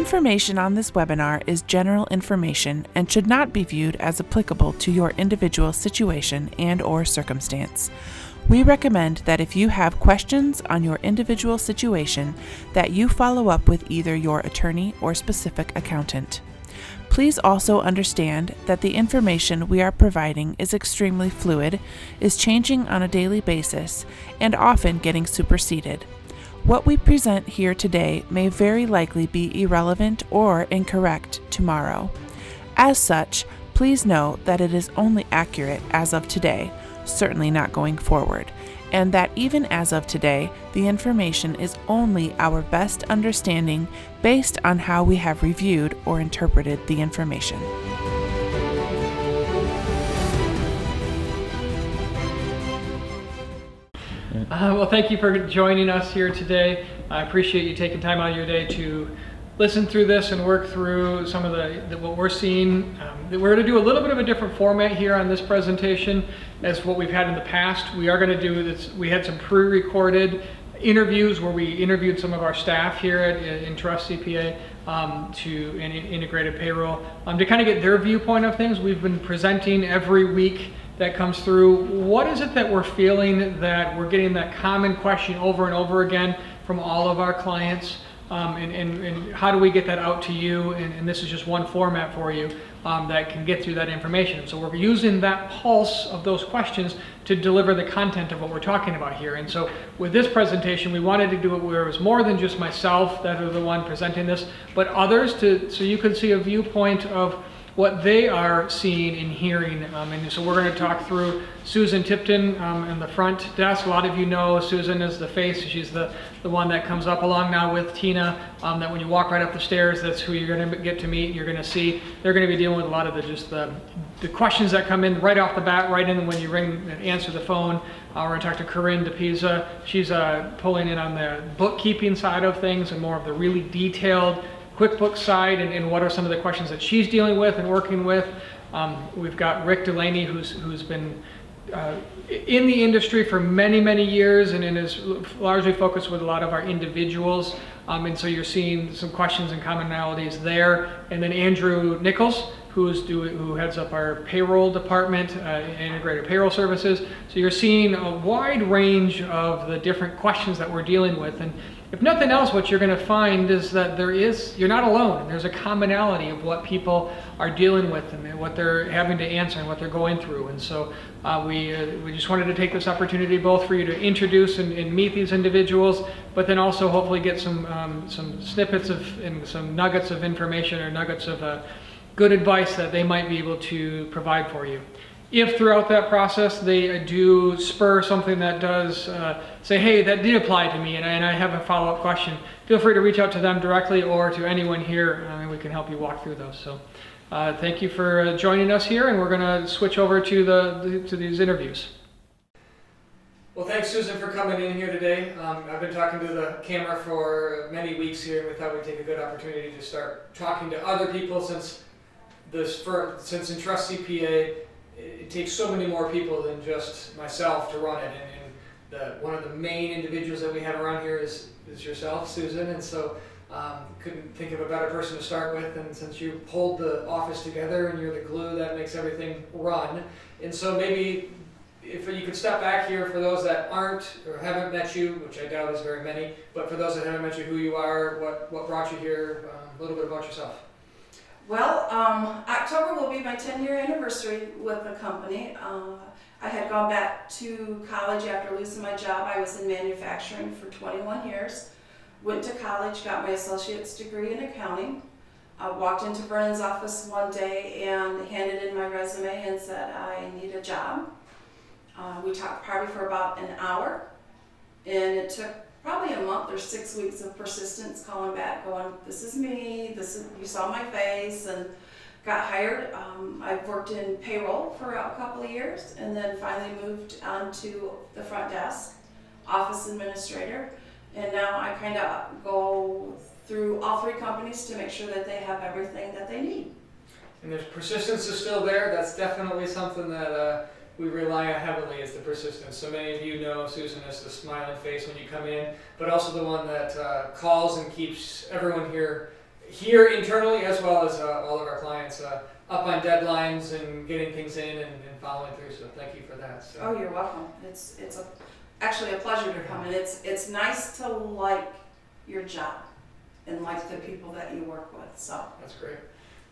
information on this webinar is general information and should not be viewed as applicable to your individual situation and/or circumstance. We recommend that if you have questions on your individual situation, that you follow up with either your attorney or specific accountant. Please also understand that the information we are providing is extremely fluid, is changing on a daily basis, and often getting superseded. What we present here today may very likely be irrelevant or incorrect tomorrow. As such, please note that it is only accurate as of today, certainly not going forward, and that even as of today, the information is only our best understanding based on how we have reviewed or interpreted the information. Well, thank you for joining us here today. I appreciate you taking time out of your day to listen through this and work through some of what we're seeing. We're going to do a little bit of a different format here on this presentation as what we've had in the past. We are going to do this. We had some pre-recorded interviews where we interviewed some of our staff here at InTrust CPA in integrated payroll to kind of get their viewpoint of things. We've been presenting every week that comes through. What is it that we're feeling that we're getting that common question over and over again from all of our clients? And how do we get that out to you? And this is just one format for you that can get through that information. So we're using that pulse of those questions to deliver the content of what we're talking about here. And so with this presentation, we wanted to do it where it was more than just myself that are the one presenting this, but others so you can see a viewpoint of what they are seeing and hearing. And so we're going to talk through Susan Tipton in the front desk. A lot of you know Susan is the face. She's the one that comes up along now with Tina, that when you walk right up the stairs, that's who you're going to get to meet. You're going to see they're going to be dealing with a lot of the questions that come in right off the bat, right in when you ring and answer the phone. We're going to talk to Corrine DiPisa. She's pulling in on the bookkeeping side of things and more of the really detailed QuickBooks side and what are some of the questions that she's dealing with and working with. We've got Rick Delaney, who's been in the industry for many, many years and is largely focused with a lot of our individuals. And so you're seeing some questions and commonalities there. And then Andrew Nichols, who heads up our payroll department, integrated payroll services. So you're seeing a wide range of the different questions that we're dealing with. And if nothing else, what you're going to find is that you're not alone. There's a commonality of what people are dealing with and what they're having to answer and what they're going through. And so we just wanted to take this opportunity both for you to introduce and meet these individuals, but then also hopefully get some snippets and some nuggets of information or nuggets of good advice that they might be able to provide for you. If throughout that process they do spur something that does say, hey, that did apply to me and I have a follow-up question, feel free to reach out to them directly or to anyone here and we can help you walk through those. So thank you for joining us here, and we're going to switch over to these interviews. Well, thanks, Susan, for coming in here today. I've been talking to the camera for many weeks here, and we thought we'd take a good opportunity to start talking to other people since InTrust CPA, it takes so many more people than just myself to run it. And one of the main individuals that we have around here is yourself, Susan, and so couldn't think of a better person to start with. And since you pulled the office together and you're the glue that makes everything run, and so maybe if you could step back here for those that aren't or haven't met you, which I doubt is very many, but for those that haven't met you, who you are, what brought you here, a little bit about yourself. Well, October will be my 10-year anniversary with the company. I had gone back to college after losing my job. I was in manufacturing for 21 years. Went to college, got my associate's degree in accounting. I walked into Vernon's office one day and handed in my resume and said I need a job. We talked probably for about an hour, and it took probably a month or 6 weeks of persistence, calling back, going, this is me, you saw my face, and got hired. I've worked in payroll for a couple of years, and then finally moved on to the front desk, office administrator, and now I kind of go through all three companies to make sure that they have everything that they need. And there's persistence is still there. That's definitely something that we rely on heavily, is the persistence. So many of you know Susan as the smiling face when you come in, but also the one that calls and keeps everyone here here internally as well as all of our clients up on deadlines and getting things in and following through. So thank you for that. So. Oh, you're welcome. It's actually a pleasure to come, and it's nice to like your job and like the people that you work with. So that's great.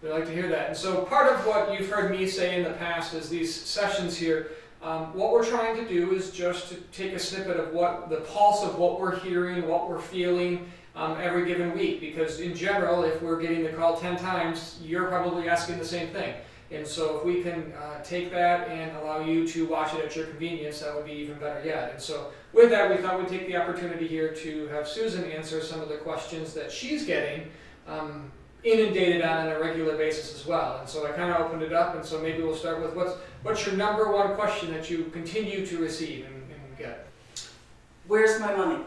We like to hear that. And so part of what you've heard me say in the past is these sessions here. What we're trying to do is just to take a snippet of what the pulse of what we're hearing, what we're feeling every given week. Because in general, if we're getting the call 10 times, you're probably asking the same thing. And so if we can take that and allow you to watch it at your convenience, that would be even better yet. And so with that, we thought we'd take the opportunity here to have Susan answer some of the questions that she's getting inundated on a regular basis as well. And so I kind of opened it up, and so maybe we'll start with what's your number one question that you continue to receive and get? Where's my money?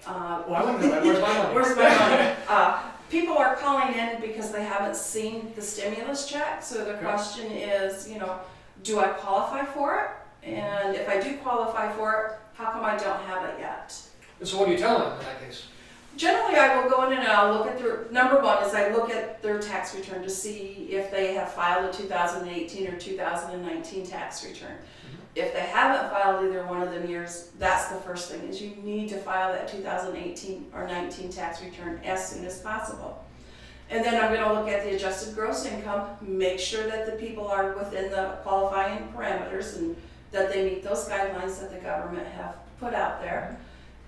Well, I want to know that. Where's my money? Where's my money? People are calling in because they haven't seen the stimulus check. So the question is, do I qualify for it? And if I do qualify for it, how come I don't have it yet? And so what do you tell them in that case? Generally, I will go in and I'll look at their, number one is I look at their tax return to see if they have filed a 2018 or 2019 tax return. Mm-hmm. If they haven't filed either one of them years, that's the first thing, is you need to file that 2018 or 19 tax return as soon as possible. And then I'm going to look at the adjusted gross income, make sure that the people are within the qualifying parameters and that they meet those guidelines that the government have put out there.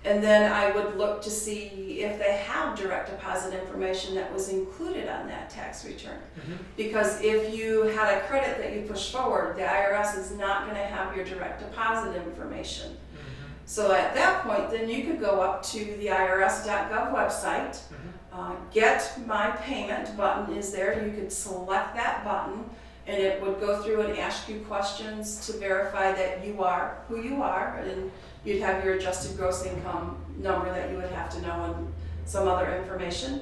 And then I would look to see if they have direct deposit information that was included on that tax return. Mm-hmm. Because if you had a credit that you pushed forward, the IRS is not going to have your direct deposit information. Mm-hmm. So at that point, then you could go up to the irs.gov website, get my payment button is there. You could select that button, and it would go through and ask you questions to verify that you are who you are, and you'd have your adjusted gross income number that you would have to know and some other information.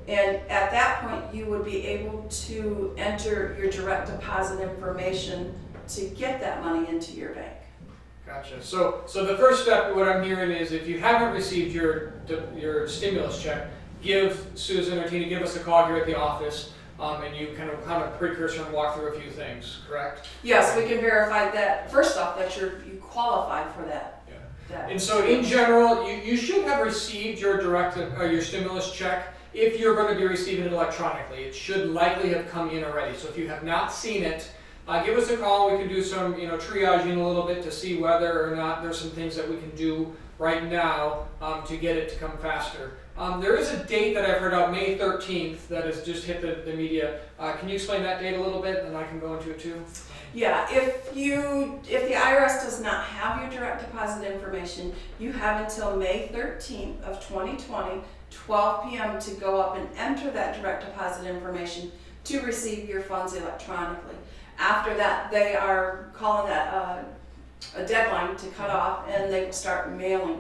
And at that point, you would be able to enter your direct deposit information to get that money into your bank. Gotcha. So the first step, what I'm hearing is if you haven't received your stimulus check, give Susan or Tina, give us a call here at the office. And you kind of precursor and walk through a few things, correct? Yes, we can verify that, first off, that you qualify for that. And so in general, you should have received your your stimulus check if you're going to be receiving it electronically. It should likely have come in already. So if you have not seen it, give us a call. We can do some triaging a little bit to see whether or not there's some things that we can do right now to get it to come faster. There is a date that I've heard out, May 13th, that has just hit the media. Can you explain that date a little bit, and I can go into it too? Yeah, if the IRS does not have your direct deposit information, you have until May 13th of 2020, 12 p.m. to go up and enter that direct deposit information to receive your funds electronically. After that, they are calling that a deadline to cut off, and they will start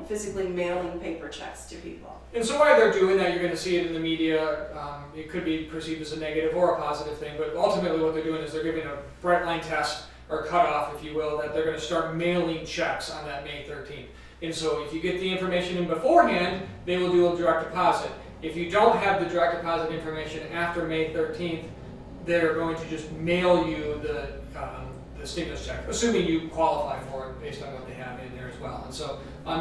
physically mailing paper checks to people. And so while they're doing that, you're going to see it in the media. It could be perceived as a negative or a positive thing, but ultimately what they're doing is they're giving a bright line test, or cutoff, if you will, that they're going to start mailing checks on that May 13th. And so if you get the information in beforehand, they will do a direct deposit. If you don't have the direct deposit information after May 13th, they're going to just mail you the stimulus check, assuming you qualify for it based on what they have in there as well. And so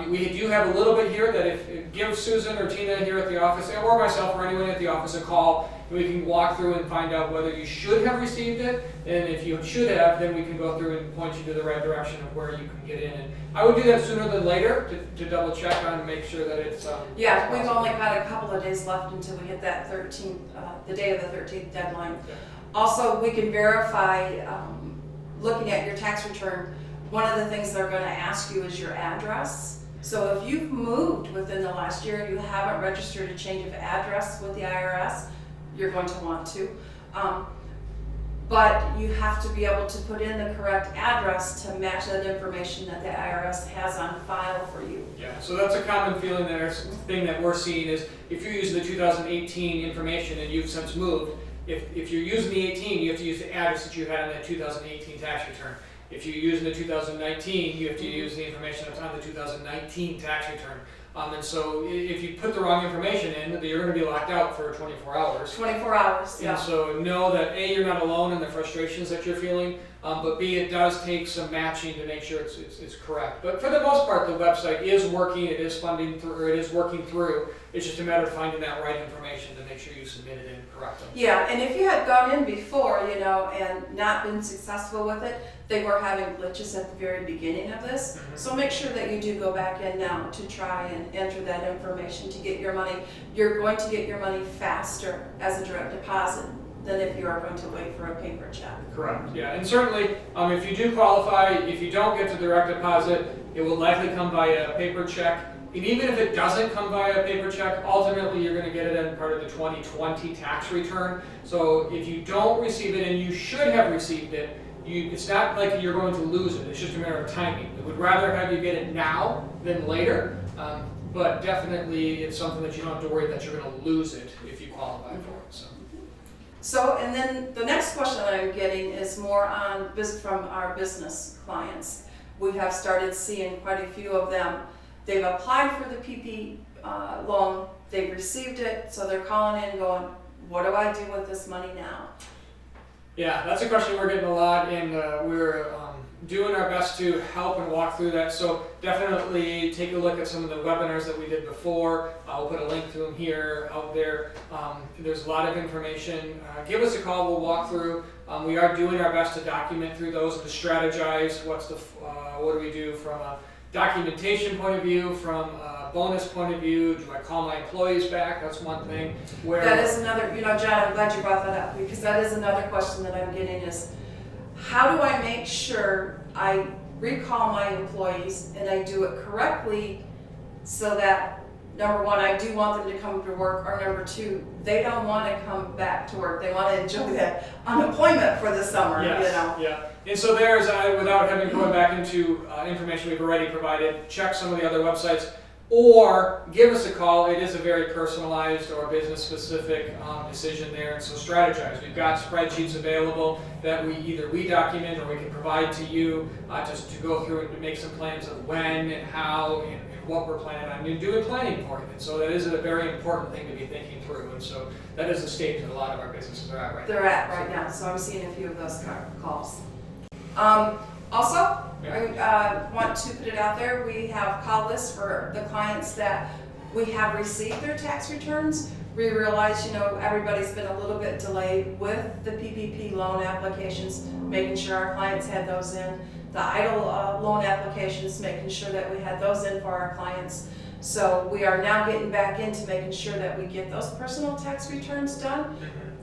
we do have a little bit here that if give Susan or Tina here at the office, or myself or anyone at the office a call, and we can walk through and find out whether you should have received it, and if you should have, then we can go through and point you to the right direction of where you can get in. And I would do that sooner than later to double check on and make sure that it's yeah, we've only got a couple of days left until we hit that 13th, the day of the 13th deadline. Okay. Also, we can verify, looking at your tax return, one of the things they're going to ask you is your address. So if you've moved within the last year and you haven't registered a change of address with the IRS, you're going to want to. But you have to be able to put in the correct address to match that information that the IRS has on file for you. Yeah, so that's a common thing that we're seeing is if you're using the 2018 information and you've since moved, if you're using the 18, you have to use the address that you had on that 2018 tax return. If you're using the 2019, you have to use the information that's on the 2019 tax return. And so if you put the wrong information in, you're going to be locked out for 24 hours. 24 hours, yeah. And so know that A, you're not alone in the frustrations that you're feeling, but B, it does take some matching to make sure it's correct. But for the most part, the website is working, it is funding through, or it is working through. It's just a matter of finding that right information to make sure you submit it in correctly. Yeah, and if you had gone in before, you know, and not been successful with it, they were having glitches at the very beginning of this. Mm-hmm. So make sure that you do go back in now to try and enter that information to get your money. You're going to get your money faster as a direct deposit than if you are going to wait for a paper check. Correct, yeah, and certainly, if you do qualify, if you don't get to direct deposit, it will likely come via a paper check. And even if it doesn't come via a paper check, ultimately you're going to get it in part of the 2020 tax return. So if you don't receive it, and you should have received it, it's not like you're going to lose it. It's just a matter of timing. We would rather have you get it now than later, but definitely it's something that you don't have to worry that you're going to lose it if you qualify for it. So, and then the next question that I'm getting is more on from our business clients. We have started seeing quite a few of them. They've applied for the PP loan, they've received it, so they're calling in going, what do I do with this money now? Yeah, that's a question we're getting a lot, and we're doing our best to help and walk through that. So definitely take a look at some of the webinars that we did before. I'll put a link to them here, out there. There's a lot of information. Give us a call, we'll walk through. We are doing our best to document through those, to strategize what do we do from a documentation point of view, from a bonus point of view. Do I call my employees back? That's one thing. That is another, you know, John, I'm glad you brought that up, because that is another question that I'm getting is, how do I make sure I recall my employees and I do it correctly so that, number one, I do want them to come to work, or number two, they don't want to come back to work. They want to enjoy that unemployment for the summer, yes, you know. Yeah. And so there's, without having going back into information we've already provided, check some of the other websites, or give us a call. It is a very personalized or business-specific decision there, and so strategize. We've got spreadsheets available that we document or we can provide to you just to go through and to make some plans of when and how and what we're planning on doing planning for it. And so that is a very important thing to be thinking through, and so that is a stage that a lot of our businesses are at right now. They're at right now, so I'm seeing a few of those calls. Also, I want to put it out there, we have call lists for the clients that we have received their tax returns. We realize, you know, everybody's been a little bit delayed with the PPP loan applications, making sure our clients had those in. The idle loan applications, making sure that we had those in for our clients. So we are now getting back into making sure that we get those personal tax returns done.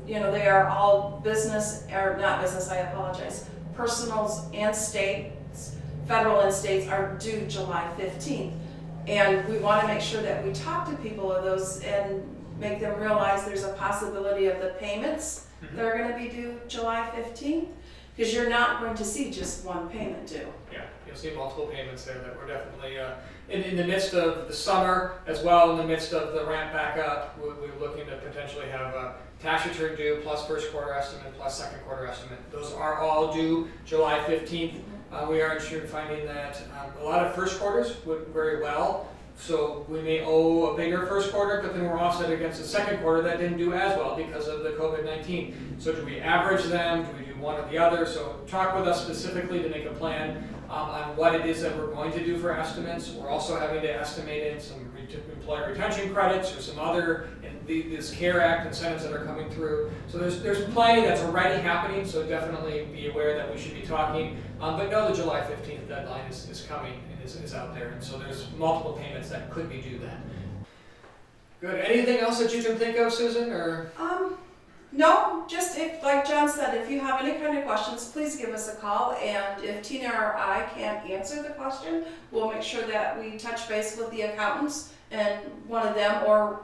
You know, they are all business, or not business, I apologize. Personals and states, federal and states, are due July 15th. And we want to make sure that we talk to people of those and make them realize there's a possibility of the payments that are going to be due July 15th, because you're not going to see just one payment due. Yeah, you'll see multiple payments there that we're definitely in the midst of the summer, as well in the midst of the ramp back up. We're looking to potentially have a tax return due plus first quarter estimate plus second quarter estimate. Those are all due July 15th. We are finding that a lot of first quarters would very well. So we may owe a bigger first quarter, but then we're offset against the second quarter that didn't do as well because of the COVID-19. So do we average them? Do we do one or the other? So talk with us specifically to make a plan on what it is that we're going to do for estimates. We're also having to estimate in some employee retention credits or some other, this CARE Act incentives that are coming through. So there's plenty that's already happening, so definitely be aware that we should be talking. But know the July 15th deadline is coming and is out there, and so there's multiple payments that could be due then. Good. Anything else that you can think of, Susan? Or no, just if, like John said, if you have any kind of questions, please give us a call, and if Tina or I can't answer the question, we'll make sure that we touch base with the accountants, and one of them or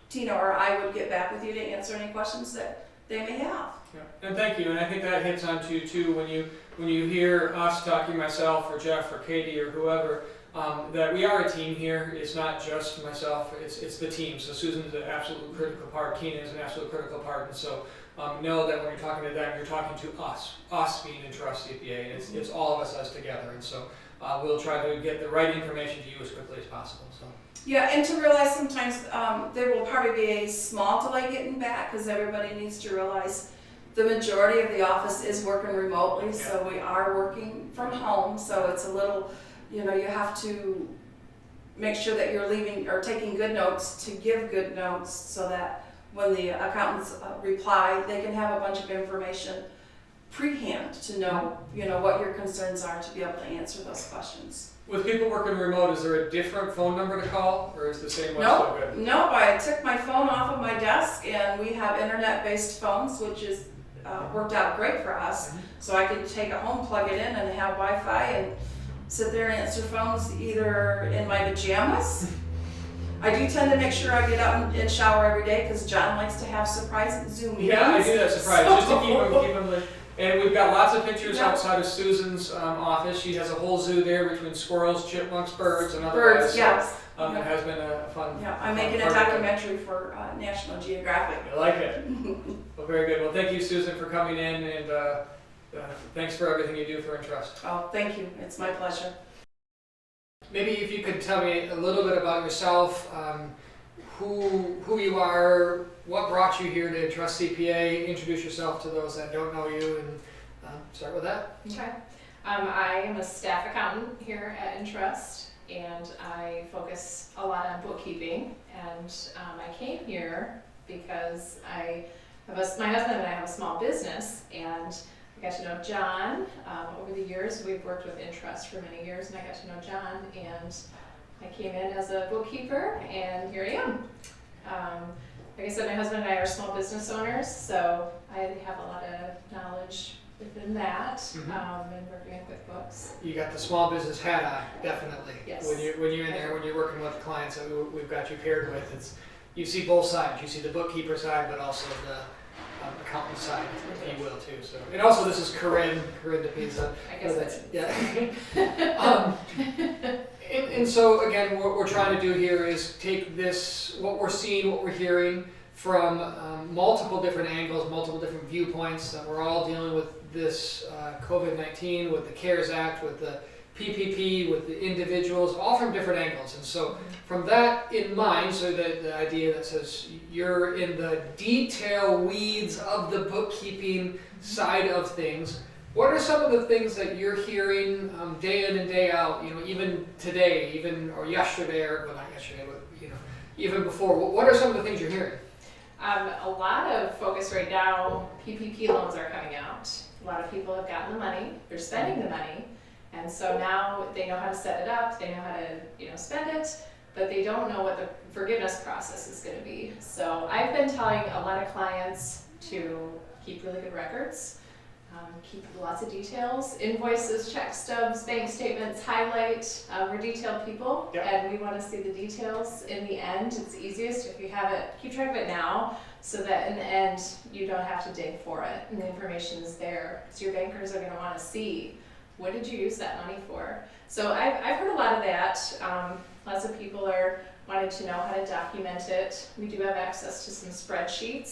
Tina or I would get back with you to answer any questions that they may have. Yeah. And thank you, and I think that hits on to you too when you hear us talking, myself or Jeff or Katie or whoever, that we are a team here. It's not just myself, it's the team. So Susan is an absolute critical part, Tina is an absolute critical part, and so know that when you're talking to them, you're talking to us being InTrust CPA, and it's all of us as together. And so we'll try to get the right information to you as quickly as possible. So. Yeah, and to realize sometimes there will probably be a small delay getting back because everybody needs to realize the majority of the office is working remotely, so we are working from home. So it's a little, you have to make sure that you're leaving or taking good notes to give good notes so that when the accountants reply, they can have a bunch of information pre-hand to know, what your concerns are to be able to answer those questions. With people working remote, is there a different phone number to call, or is the same one still good? Nope, I took my phone off of my desk, and we have internet-based phones, which is worked out great for us. So I could take it home, plug it in, and have Wi-Fi, and sit there and answer phones either in my pajamas. I do tend to make sure I get up and shower every day because John likes to have surprise Zoom meetings. Yeah, I do that surprise just to keep them. And we've got lots of pictures outside of Susan's office. She has a whole zoo there between squirrels, chipmunks, birds, and other birds. Yes. It has been a fun. Yeah, I'm making a documentary for National Geographic. I like it. Well, very good. Well, thank you, Susan, for coming in, and thanks for everything you do for InTrust. Oh, thank you. It's my pleasure. Maybe if you could tell me a little bit about yourself, who you are, what brought you here to InTrust CPA, introduce yourself to those that don't know you, and start with that. Okay. I am a staff accountant here at InTrust, and I focus a lot on bookkeeping, and I came here because my husband and I have a small business, and I got to know John over the years. We've worked with InTrust for many years, and I got to know John, and I came in as a bookkeeper, and here I am. Like I said, my husband and I are small business owners, so I have a lot of knowledge within that, and working in QuickBooks. You got the small business hat on, definitely. Yes. When you're in there, when you're working with the clients that we've got you paired with, you see both sides. You see the bookkeeper side, but also the accountant side, if you will, too. So, and also this is Corrine DiPisa. I guess that's yeah. And so again, what we're trying to do here is take this, what we're seeing, what we're hearing from multiple different angles, multiple different viewpoints. That we're all dealing with this COVID-19, with the CARES Act, with the PPP, with the individuals, all from different angles. And so from that in mind, so the idea that says you're in the detail weeds of the bookkeeping side of things, what are some of the things that you're hearing day in and day out, even today, or yesterday, or well, not yesterday, but even before? What are some of the things you're hearing? A lot of focus right now, PPP loans are coming out. A lot of people have gotten the money, they're spending the money, and so now they know how to set it up, they know how to spend it, but they don't know what the forgiveness process is going to be. So I've been telling a lot of clients to keep really good records, keep lots of details, invoices, check stubs, bank statements, highlight. We're detailed people, and we want to see the details in the end. It's easiest if you have it, keep track of it now, so that in the end you don't have to dig for it, and the information is there. So your bankers are going to want to see, what did you use that money for? So I've heard a lot of that. Lots of people are wanting to know how to document it. We do have access to some spreadsheets.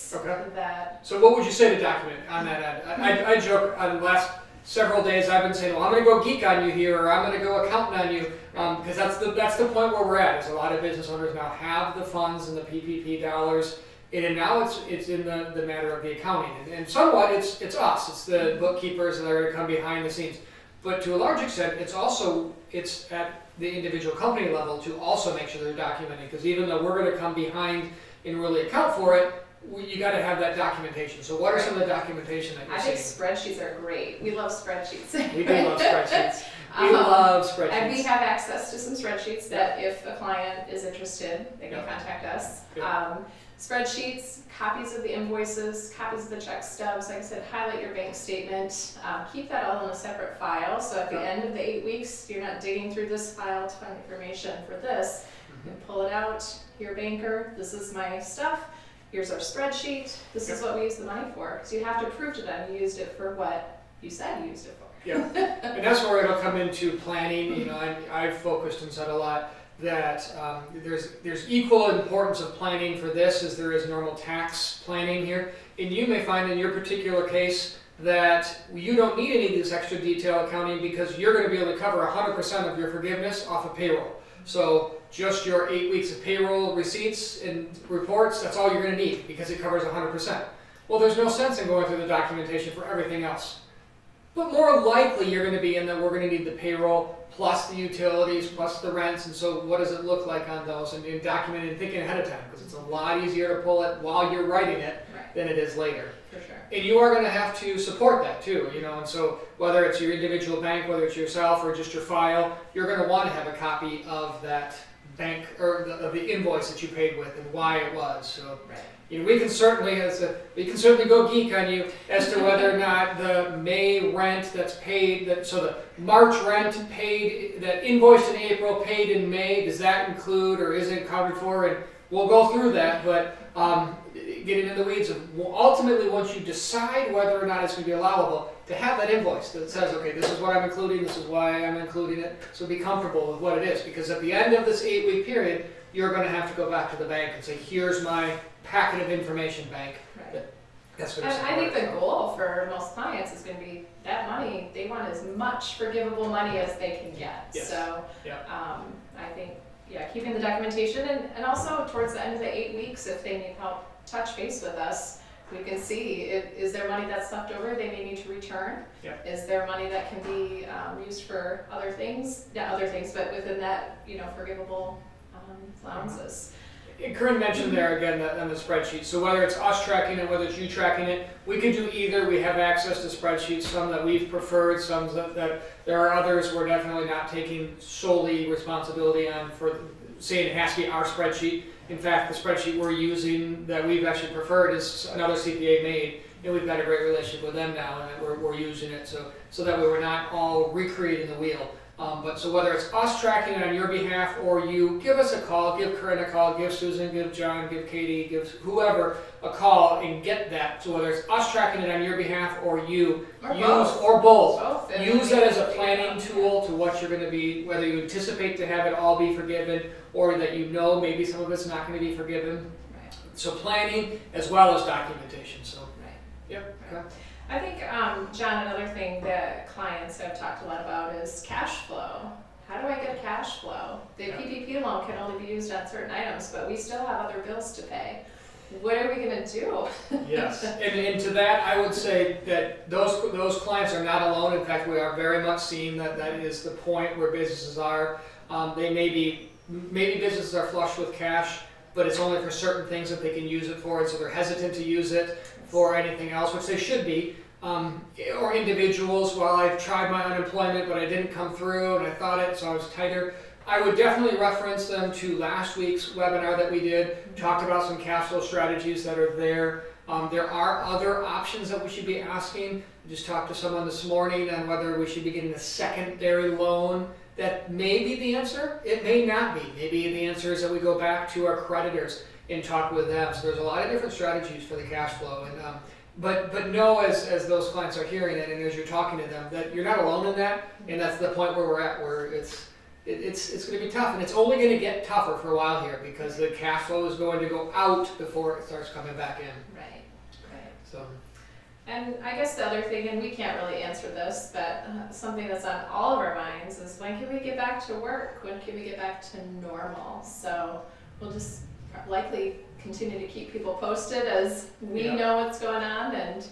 So what would you say to document on that end? I joke on the last several days I've been saying, well, I'm going to go geek on you here, or I'm going to go accountant on you, because that's the point where we're at. Is a lot of business owners now have the funds and the PPP dollars, and now it's in the matter of the accounting, and somewhat it's us, it's the bookkeepers that are going to come behind the scenes. But to a large extent, it's at the individual company level to also make sure they're documenting, because even though we're going to come behind and really account for it, you got to have that documentation. So what are some of the documentation that you're seeing? I think spreadsheets are great. We love spreadsheets. We do love spreadsheets. We love spreadsheets. And we have access to some spreadsheets that if a client is interested, they can contact us. Spreadsheets, copies of the invoices, copies of the check stubs. Like I said, highlight your bank statement. Keep that all in a separate file. So at the end of the 8 weeks, you're not digging through this file to find information for this. You can pull it out. Your banker, this is my stuff. Here's our spreadsheet. This is what we use the money for. So you have to prove to them you used it for what you said you used it for. Yeah, and that's where it'll come into planning. I've focused and said a lot. that there's equal importance of planning for this as there is normal tax planning here. And you may find in your particular case that you don't need any of this extra detail accounting because you're going to be able to cover 100% of your forgiveness off of payroll. So just your 8 weeks of payroll receipts and reports, that's all you're going to need because it covers 100%. Well, there's no sense in going through the documentation for everything else. But more likely you're going to be in that we're going to need the payroll plus the utilities plus the rents, and so what does it look like on those, and documenting and thinking ahead of time, because it's a lot easier to pull it while you're writing it than it is later. For sure. And you are going to have to support that too, and so whether it's your individual bank, whether it's yourself or just your file, you're going to want to have a copy of that bank or of the invoice that you paid with and why it was. So. We can certainly go geek on you as to whether or not the May rent that's paid, so the March rent paid, that invoiced in April, paid in May, does that include or is it covered for? And we'll go through that, but getting in the weeds of ultimately once you decide whether or not it's going to be allowable, to have that invoice that says, okay, this is what I'm including, this is why I'm including it, so be comfortable with what it is, because at the end of this 8-week period, you're going to have to go back to the bank and say, here's my packet of information, bank. That's what and I think the goal for most clients is going to be that money, they want as much forgivable money as they can get. Yes. So I think, keeping the documentation and also towards the end of the 8 weeks, if they need help, touch base with us. We can see, is there money that's left over they may need to return? Is there money that can be used for other things? Not other things, but within that, forgivable allowances. Corrine mentioned there again on the spreadsheet. So whether it's us tracking it, whether it's you tracking it, we can do either. We have access to spreadsheets, some that we've preferred, some that there are others we're definitely not taking solely responsibility on for saying it has to be our spreadsheet. In fact, the spreadsheet we're using that we've actually preferred is another CPA made, and we've got a great relationship with them now, and we're using it so that way we're not all recreating the wheel. But so whether it's us tracking it on your behalf or you, give us a call, give Corrine a call, give Susan, give John, give Katie, give whoever a call and get that. So whether it's us tracking it on your behalf or you or both. Use that as a planning tool to what you're going to be, whether you anticipate to have it all be forgiven or that maybe some of it's not going to be forgiven. Right. So planning as well as documentation. So. Yep. Okay. I think, John, another thing that clients have talked a lot about is cash flow. How do I get a cash flow? The PPP loan can only be used on certain items, but we still have other bills to pay. What are we going to do? Yes, and to that, I would say that those clients are not alone. In fact, we are very much seeing that is the point where businesses are. They maybe businesses are flush with cash, but it's only for certain things that they can use it for, and so they're hesitant to use it for anything else, which they should be. Or individuals, well, I've tried my unemployment, but I didn't come through, and I thought it, so I was tighter. I would definitely reference them to last week's webinar that we did, talked about some cash flow strategies that are there. There are other options that we should be asking. I just talked to someone this morning on whether we should be getting a secondary loan. That may be the answer. It may not be. Maybe the answer is that we go back to our creditors and talk with them. So there's a lot of different strategies for the cash flow. And but know as those clients are hearing it and as you're talking to them that you're not alone in that. And that's the point where we're at, where it's going to be tough, and it's only going to get tougher for a while here because the cash flow is going to go out before it starts coming back in. Right. So. And I guess the other thing, and we can't really answer this, but something that's on all of our minds is when can we get back to work? When can we get back to normal? So we'll just likely continue to keep people posted as we know what's going on. And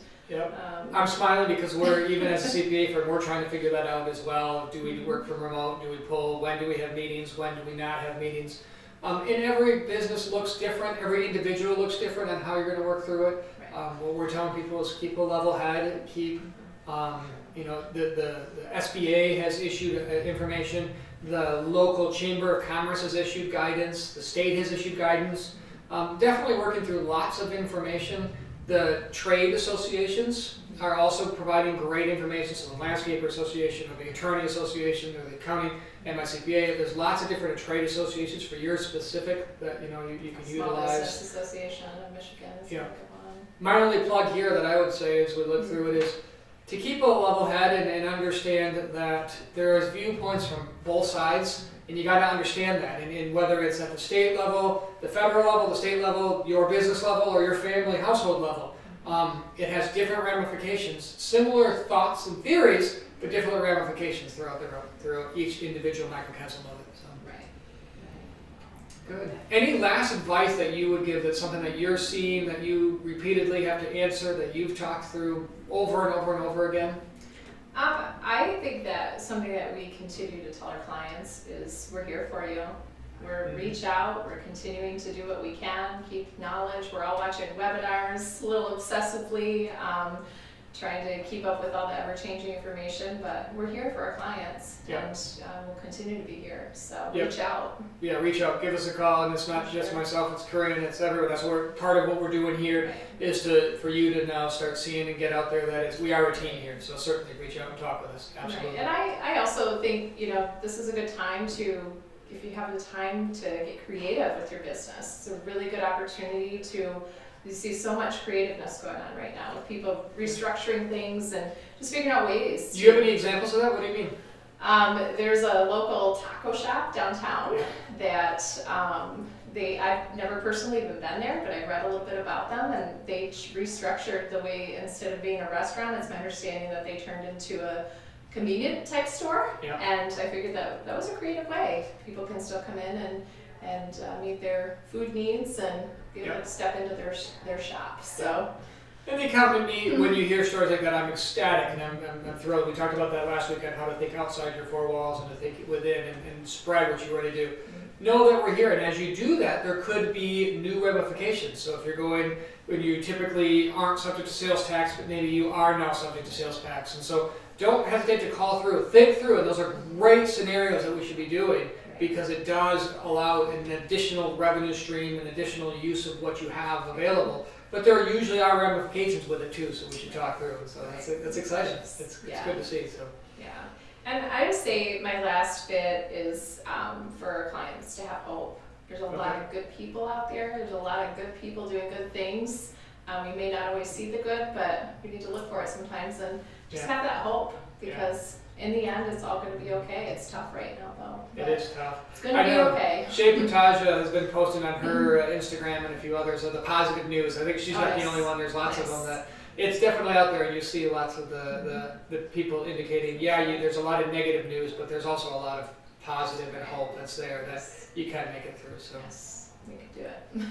I'm smiling because we're, even as a CPA firm, we're trying to figure that out as well. Do we work from remote? Do we pull? When do we have meetings? When do we not have meetings? And every business looks different. Every individual looks different on how you're going to work through it. What we're telling people is keep a level head, keep, the SBA has issued information, the local Chamber of Commerce has issued guidance, the state has issued guidance. Definitely working through lots of information. The trade associations are also providing great information. So the Landscaper Association, or the Attorney Association, or the Accounting MICPA. There's lots of different trade associations for your specific that you can Small utilize. Business Association of Michigan is like one. My only plug here that I would say as we look through it is to keep a level head and understand that there's viewpoints from both sides, and you got to understand that. And whether it's at the state level, the federal level, the state level, your business level, or your family household level, it has different ramifications, similar thoughts and theories, but different ramifications throughout each individual microcosm of it. So. Right. Good. Any last advice that you would give, that's something that you're seeing, that you repeatedly have to answer, that you've talked through over and over and over again? I think that something that we continue to tell our clients is we're here for you. We're reach out, we're continuing to do what we can, keep knowledge. We're all watching webinars a little obsessively, trying to keep up with all the ever-changing information, but we're here for our clients, and we'll continue to be here, so reach out. Yeah, reach out, give us a call, and it's not just myself, it's Corrine, it's everyone. That's part of what we're doing here, is for you to now start seeing and get out there that we are a team here, so certainly reach out and talk with us, absolutely. Right. And I also think, this is a good time to, if you have the time to get creative with your business, it's a really good opportunity to. You see so much creativeness going on right now with people restructuring things and just figuring out ways. Do you have any examples of that? What do you mean? There's a local taco shop downtown that I've never personally even been there, but I read a little bit about them, and they restructured the way, instead of being a restaurant, it's my understanding that they turned into a convenient type store. And I figured that was a creative way. People can still come in and meet their food needs and be able to step into their shop. So. And they come and meet. When you hear stories like that, I'm ecstatic and I'm thrilled. We talked about that last week on how to think outside your four walls and to think within and spread what you already do. Know that we're here, and as you do that, there could be new ramifications. So if you're when you typically aren't subject to sales tax, but maybe you are now subject to sales tax. And so don't hesitate to call through, think through, and those are great scenarios that we should be doing, because it does allow an additional revenue stream, an additional use of what you have available. But there usually are ramifications with it too, so we should talk through. So that's exciting. It's good to see. So. Yeah, and I would say my last bit is for our clients to have hope. There's a lot of good people out there. There's a lot of good people doing good things. We may not always see the good, but we need to look for it sometimes and just have that hope, because in the end, it's all going to be okay. It's tough right now, though. It is tough. It's going to be okay. Shay Pataja has been posting on her Instagram and a few others of the positive news. I think she's not the only one. There's lots of them that it's definitely out there. You see lots of the people indicating, there's a lot of negative news, but there's also a lot of positive and hope that's there that you can make it through. So yes, we can do it.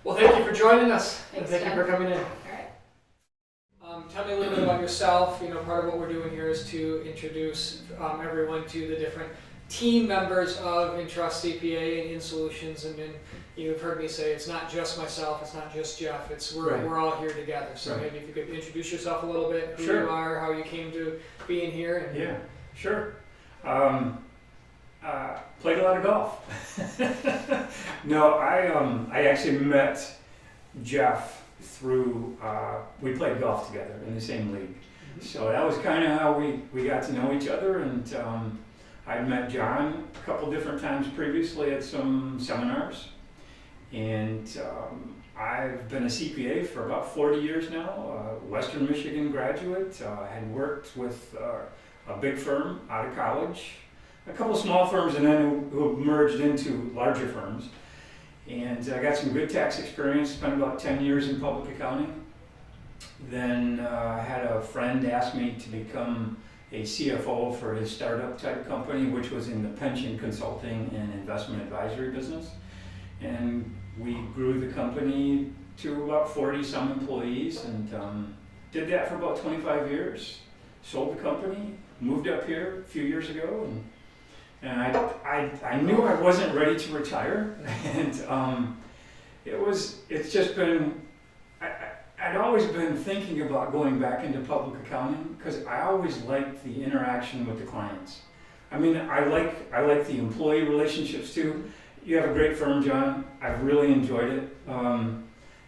Well, thank you for joining us. Thanks, and thank you for coming in. All right. Tell me a little bit about yourself. Part of what we're doing here is to introduce everyone to the different team members of InTrust CPA and InSolutions. And then you've heard me say it's not just myself, it's not just Jeff. We're all here together. So maybe if you could introduce yourself a little bit, who you are, how you came to being here. And sure. Played a lot of golf. No, I actually met Jeff through, we played golf together in the same league. So that was kind of how we got to know each other. And I'd met John a couple different times previously at some seminars. And I've been a CPA for about 40 years now, Western Michigan graduate. Had worked with a big firm out of college, a couple small firms, and then who merged into larger firms. And I got some good tax experience, spent about 10 years in public accounting. Then had a friend ask me to become a CFO for his startup type company, which was in the pension consulting and investment advisory business. And we grew the company to about 40 some employees, and did that for about 25 years. Sold the company, moved up here a few years ago, and I knew I wasn't ready to retire, and it's just been, I'd always been thinking about going back into public accounting because I always liked the interaction with the clients. I mean, I like the employee relationships too. You have a great firm, John. I've really enjoyed it.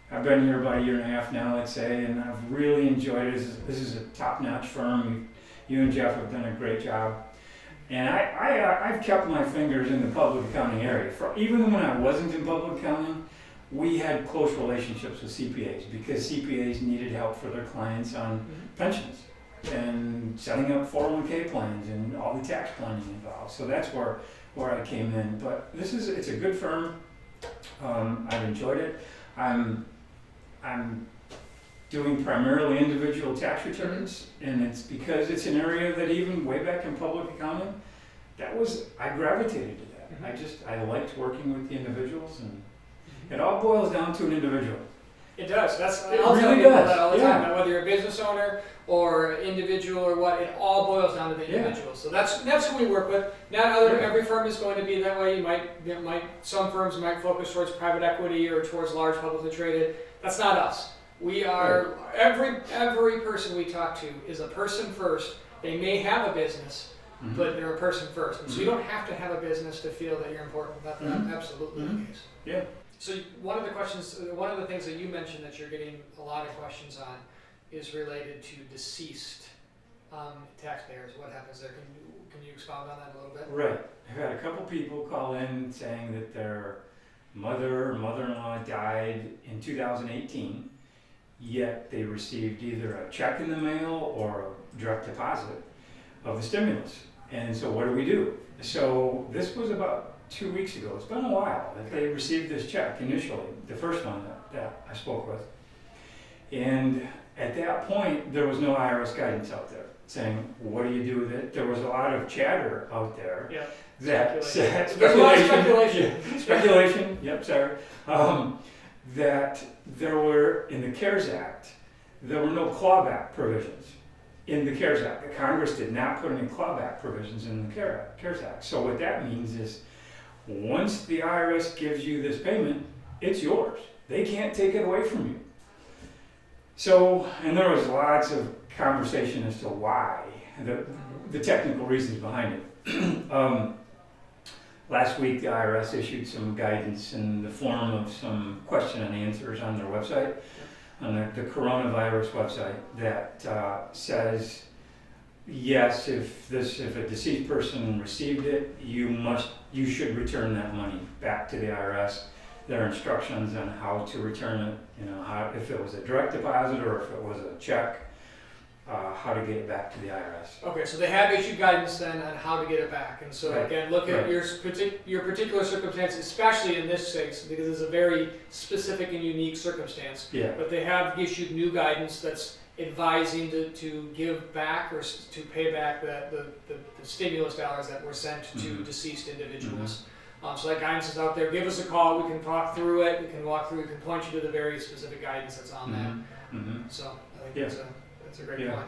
I've been here about 1.5 years now, let's say, and I've really enjoyed it. This is a top-notch firm. You and Jeff have done a great job. And I've kept my fingers in the public accounting area. Even when I wasn't in public accounting, we had close relationships with CPAs because CPAs needed help for their clients on pensions. and setting up 401k plans and all the tax planning involved. So that's where I came in. But it's a good firm. I've enjoyed it. I'm doing primarily individual tax returns, and it's because it's an area that even way back in public accounting, I gravitated to that. I liked working with the individuals, and it all boils down to an individual. It does. It I'll tell really people does. that all the Yeah. time. Whether you're a business owner or individual or what, it all boils down to the Yeah. individual. So that's who we work with. Not every firm is going to be that way. Some firms might focus towards private equity or towards large publicly traded. That's not us. We are every person we talk to is a person first. They may have a business, but they're a person first. And so you don't have to have a business to feel that you're important. That's absolutely the case. Yeah. So one of the things that you mentioned that you're getting a lot of questions on is related to deceased taxpayers. What happens there? Can you expound on that a little bit? Right. I've had a couple people call in saying that their mother or mother-in-law died in 2018, yet they received either a check in the mail or a direct deposit of the stimulus. And so what do? So this was about 2 weeks ago. It's been a while that they received this check initially, the first one that I spoke with. And at that point, there was no IRS guidance out there saying, what do you do with it? There was a lot of chatter out there that said, There's a lot of speculation. Yeah, speculation, yep, sorry. That there were, in the CARES Act, there were no clawback provisions in the CARES Act. The Congress did not put any clawback provisions in the CARES Act. So what that means is, once the IRS gives you this payment, it's yours. They can't take it away from you. So, and there was lots of conversation as to why, the technical reasons behind it. Last week, the IRS issued some guidance in the form of some question and answers on their website, on the coronavirus website, that says, yes, if a deceased person received it, you should return that money back to the IRS. There are instructions on how to return it, if it was a direct deposit or if it was a check, how to get it back to the IRS. Okay, so they have issued guidance then on how to get it back. And so again, look at your particular circumstance, especially in this case, because it's a very specific and unique circumstance. Yeah. But they have issued new guidance that's advising to give back or to pay back the stimulus dollars that were sent to deceased individuals. So that guidance is out there. Give us a call. We can talk through it. We can point you to the very specific guidance that's on that. So I think that's a great point.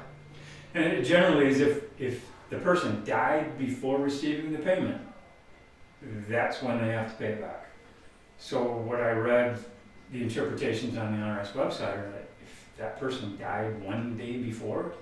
And it generally is if the person died before receiving the payment, that's when they have to pay it back. So what I read, the interpretations on the IRS website are that if that person died one day before,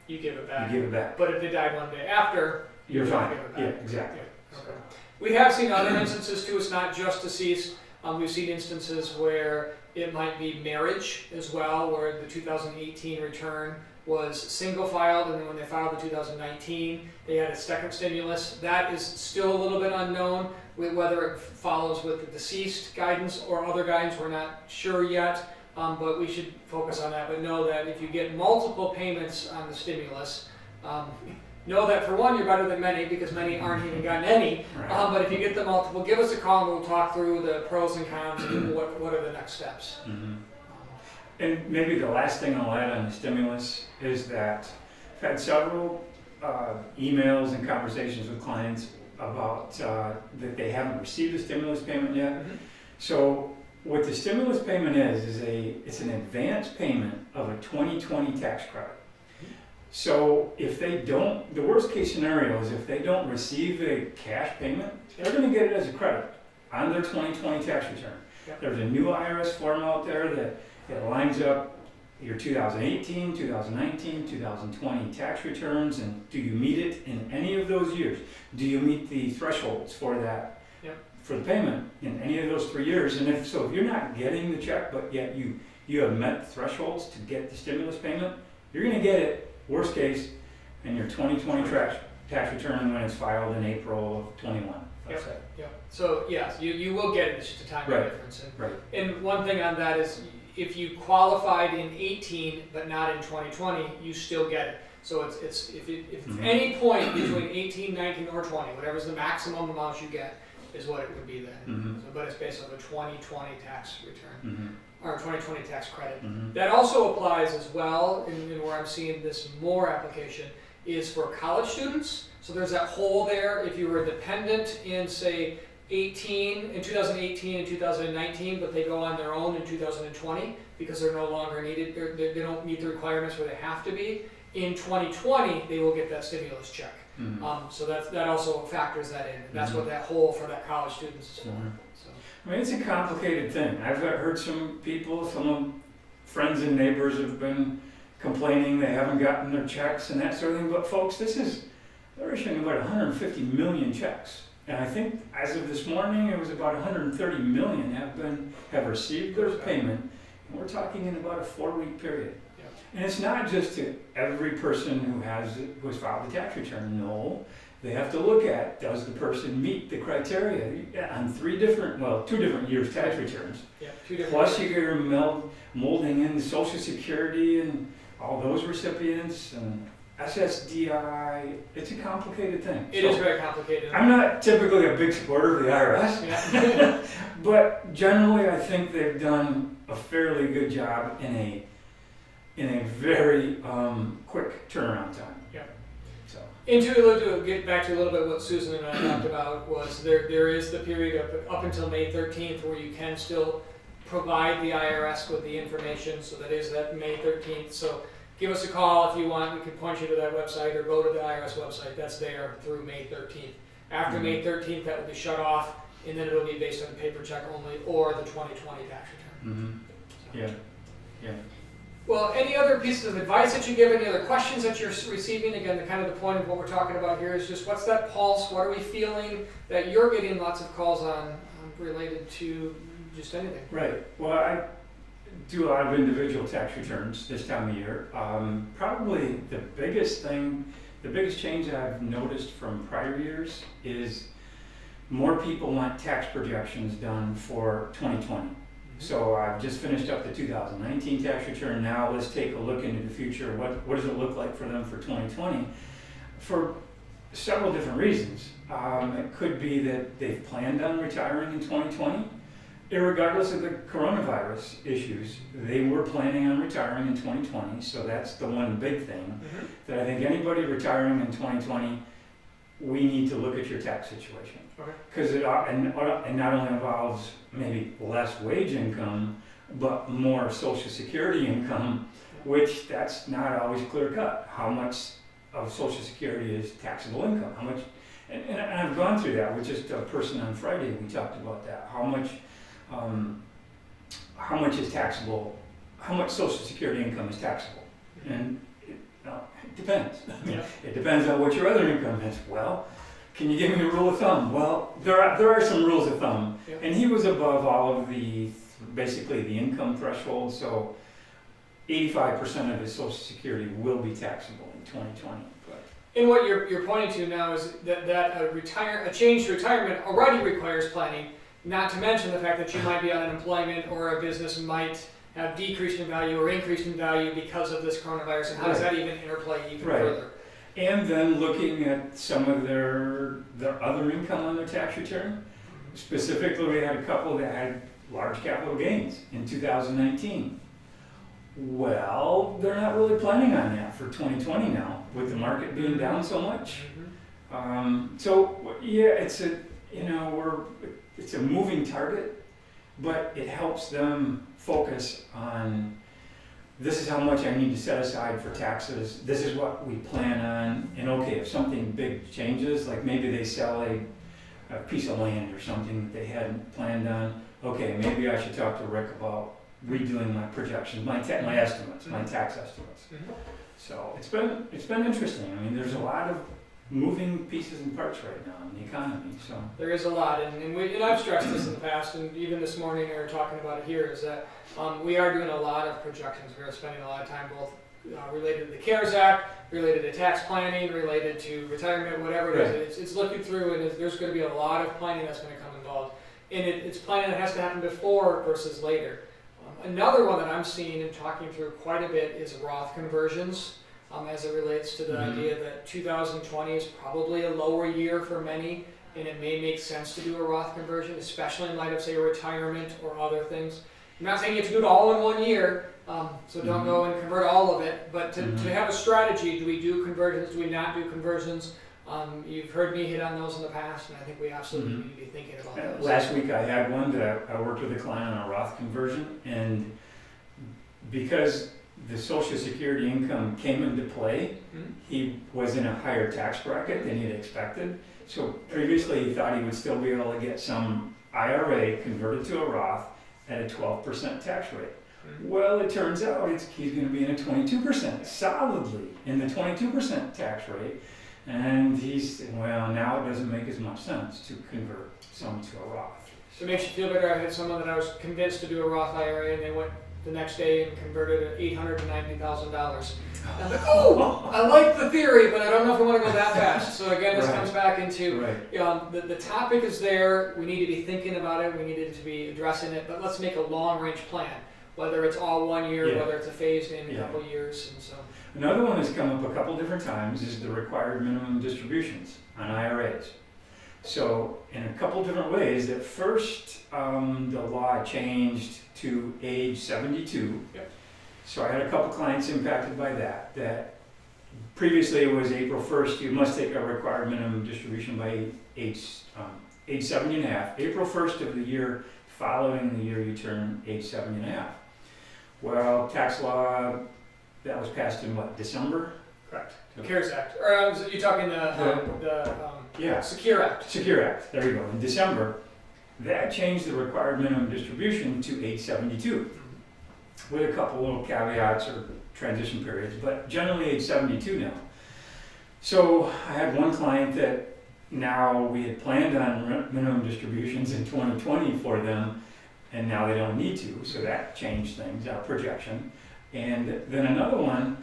you give it back. You give it back. But if they died one day after, you're fine. Give it back. Yeah, exactly. Yeah. Okay. We have seen other instances too. It's not just deceased. We've seen instances where it might be marriage as well, where the 2018 return was single filed, and then when they filed the 2019, they had a second stimulus. That is still a little bit unknown whether it follows with the deceased guidance or other guidance. We're not sure yet, but we should focus on that. But know that if you get multiple payments on the stimulus, know that for one, you're better than many, because many aren't even gotten any. Right. But if you get the multiple, give us a call and we'll talk through the pros and cons and what are the next steps. And maybe the last thing I'll add on the stimulus is that I've had several emails and conversations with clients about that they haven't received a stimulus payment yet. So what the stimulus payment is it's an advance payment of a 2020 tax credit. So if they don't, the worst case scenario is if they don't receive a cash payment, they're going to get it as a credit on their 2020 tax return. Yep. There's a new IRS form out there that it lines up your 2018, 2019, 2020 tax returns, and do you meet it in any of those years? Do you meet the thresholds for that, for the payment in any of those 3 years? And if you're not getting the check, but yet you have met the thresholds to get the stimulus payment, you're going to get it, worst case, in your 2020 tax return when it's filed in April of 21. Yep. So yes, you will get it. It's just a time difference. And one thing on that is, if you qualified in 18 but not in 2020, you still get it. So it's if it's any point between 18, 19, or 20, whatever's the maximum amount you get is what it would be then. So, but it's based on the 2020 tax return, or 2020 tax credit. That also applies as well, and where I'm seeing this more application is for college students. So there's that hole there. If you were a dependent in, say, 2018 and 2019, but they go on their own in 2020 because they're no longer needed, they don't meet the requirements where they have to be. In 2020, they will get that stimulus check. So that also factors that in. That's what that hole for that college students is for. So. I mean, it's a complicated thing. I've heard some people, some friends and neighbors have been complaining they haven't gotten their checks and that sort of thing. But folks, they're issuing about 150 million checks. And I think as of this morning, it was about 130 million have received their payment. And we're talking in about a 4-week period. And it's not just to every person who has filed a tax return. No, they have to look at, does the person meet the criteria on 2 different years tax returns. Yeah, 2 different. Plus you're molding in the Social Security and all those recipients and SSDI. It's a complicated thing. It is very complicated. I'm not typically a big supporter of the IRS, but generally I think they've done a fairly good job in a very quick turnaround time. Yeah. So. To get back to a little bit what Susan and I talked about was there is the period up until May 13th where you can still provide the IRS with the information. So that is that May 13th. So give us a call if you want. We can point you to that website or go to the IRS website. That's there through May 13th. After May 13th, that will be shut off, and then it'll be based on the paper check only or the 2020 tax return. So. Yeah. Well, any other pieces of advice that you give, any other questions that you're receiving? Again, the point of what we're talking about here is just what's that pulse? What are we feeling that you're getting lots of calls on related to just anything? Right. Well, I do a lot of individual tax returns this time of year. Probably the biggest change I've noticed from prior years is more people want tax projections done for 2020. So I've just finished up the 2019 tax return. Now let's take a look into the future. What does it look like for them for 2020? For several different reasons. It could be that they've planned on retiring in 2020. Irregardless of the coronavirus issues, they were planning on retiring in 2020. So that's the one big thing that I think anybody retiring in 2020, we need to look at your tax situation. Because it not only involves maybe less wage income, but more Social Security income, which that's not always clear cut. How much of Social Security is taxable income? How much? And I've gone through that with just a person on Friday. We talked about that. How much is taxable? How much Social Security income is taxable? And it depends. It depends on what your other income is. Well. Can you give me a rule of thumb? Well, there are some rules of thumb, and he was above all of basically the income threshold, so 85% of his Social Security will be taxable in 2020. And what you're pointing to now is that a change to retirement already requires planning, not to mention the fact that you might be on unemployment or a business might have decreased in value or increased in value because of this coronavirus, and how does that even interplay even further? And then looking at some of their other income on their tax return. Specifically, we had a couple that had large capital gains in 2019. Well, they're not really planning on that for 2020 now, with the market being down so much. It's a moving target, but it helps them focus on, this is how much I need to set aside for taxes. This is what we plan on. And okay, if something big changes, like maybe they sell a piece of land or something that they hadn't planned on, okay, maybe I should talk to Rick about redoing my projections, my estimates, my tax estimates. So it's been interesting. I mean, there's a lot of moving pieces and parts right now in the economy. So there is a lot, and I've stressed this in the past, and even this morning we were talking about it here, is that we are doing a lot of projections. We are spending a lot of time both related to the CARES Act, related to tax planning, related to retirement, whatever it is. It's looking through, and there's going to be a lot of planning that's going to come involved. And it's planning that has to happen before versus later. Another one that I'm seeing and talking through quite a bit is Roth conversions, as it relates to the idea that 2020 is probably a lower year for many, and it may make sense to do a Roth conversion, especially in light of, say, retirement or other things. I'm not saying you have to do it all in one year, so don't go and convert all of it, but to have a strategy, do we do conversions, do we not do conversions? You've heard me hit on those in the past, and I think we absolutely need to be thinking about those. Last week I had one that I worked with a client on a Roth conversion, and because the Social Security income came into play, he was in a higher tax bracket than he had expected. So previously he thought he would still be able to get some IRA converted to a Roth at a 12% tax rate. Well, it turns out he's going to be in a 22%, solidly in the 22% tax rate. And he's, well, now it doesn't make as much sense to convert some to a Roth. So it makes you feel better. I had someone that I was convinced to do a Roth IRA, and they went the next day and converted at $890,000. I'm like, oh, I like the theory, but I don't know if I want to go that fast. So again, this comes back into, the topic is there. We need to be thinking about it. We needed to be addressing it, but let's make a long-range plan. Whether it's all 1 year, whether it's a phased in couple years, and so. Another one that's come up a couple different times is the required minimum distributions on IRAs. So in a couple different ways, at first the law changed to age 72. Yep. So I had a couple clients impacted by that previously it was April 1st, you must take a required minimum distribution by age 70 and a half. April 1st of the year following the year you turn age 70 and a half. Well, tax law, that was passed in what, December? Correct. The CARES Act. Or you're talking the Secure Act. Secure Act, there you go. In December, that changed the required minimum distribution to age 72, with a couple little caveats or transition periods, but generally age 72 now. So I had one client that now we had planned on minimum distributions in 2020 for them, and now they don't need to, so that changed things, our projection. And then another one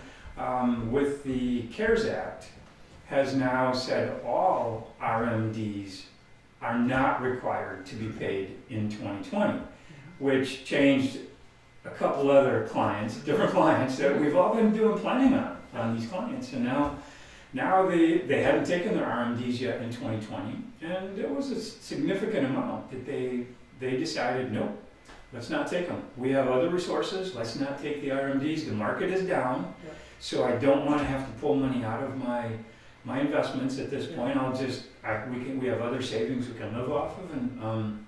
with the CARES Act has now said all RMDs are not required to be paid in 2020, which changed a couple other clients, different clients that we've all been doing planning on these clients, and now they hadn't taken their RMDs yet in 2020, and there was a significant amount that they decided, nope, let's not take them. We have other resources, let's not take the RMDs. The market is down, so I don't want to have to pull money out of my investments at this point. We have other savings we can live off of, and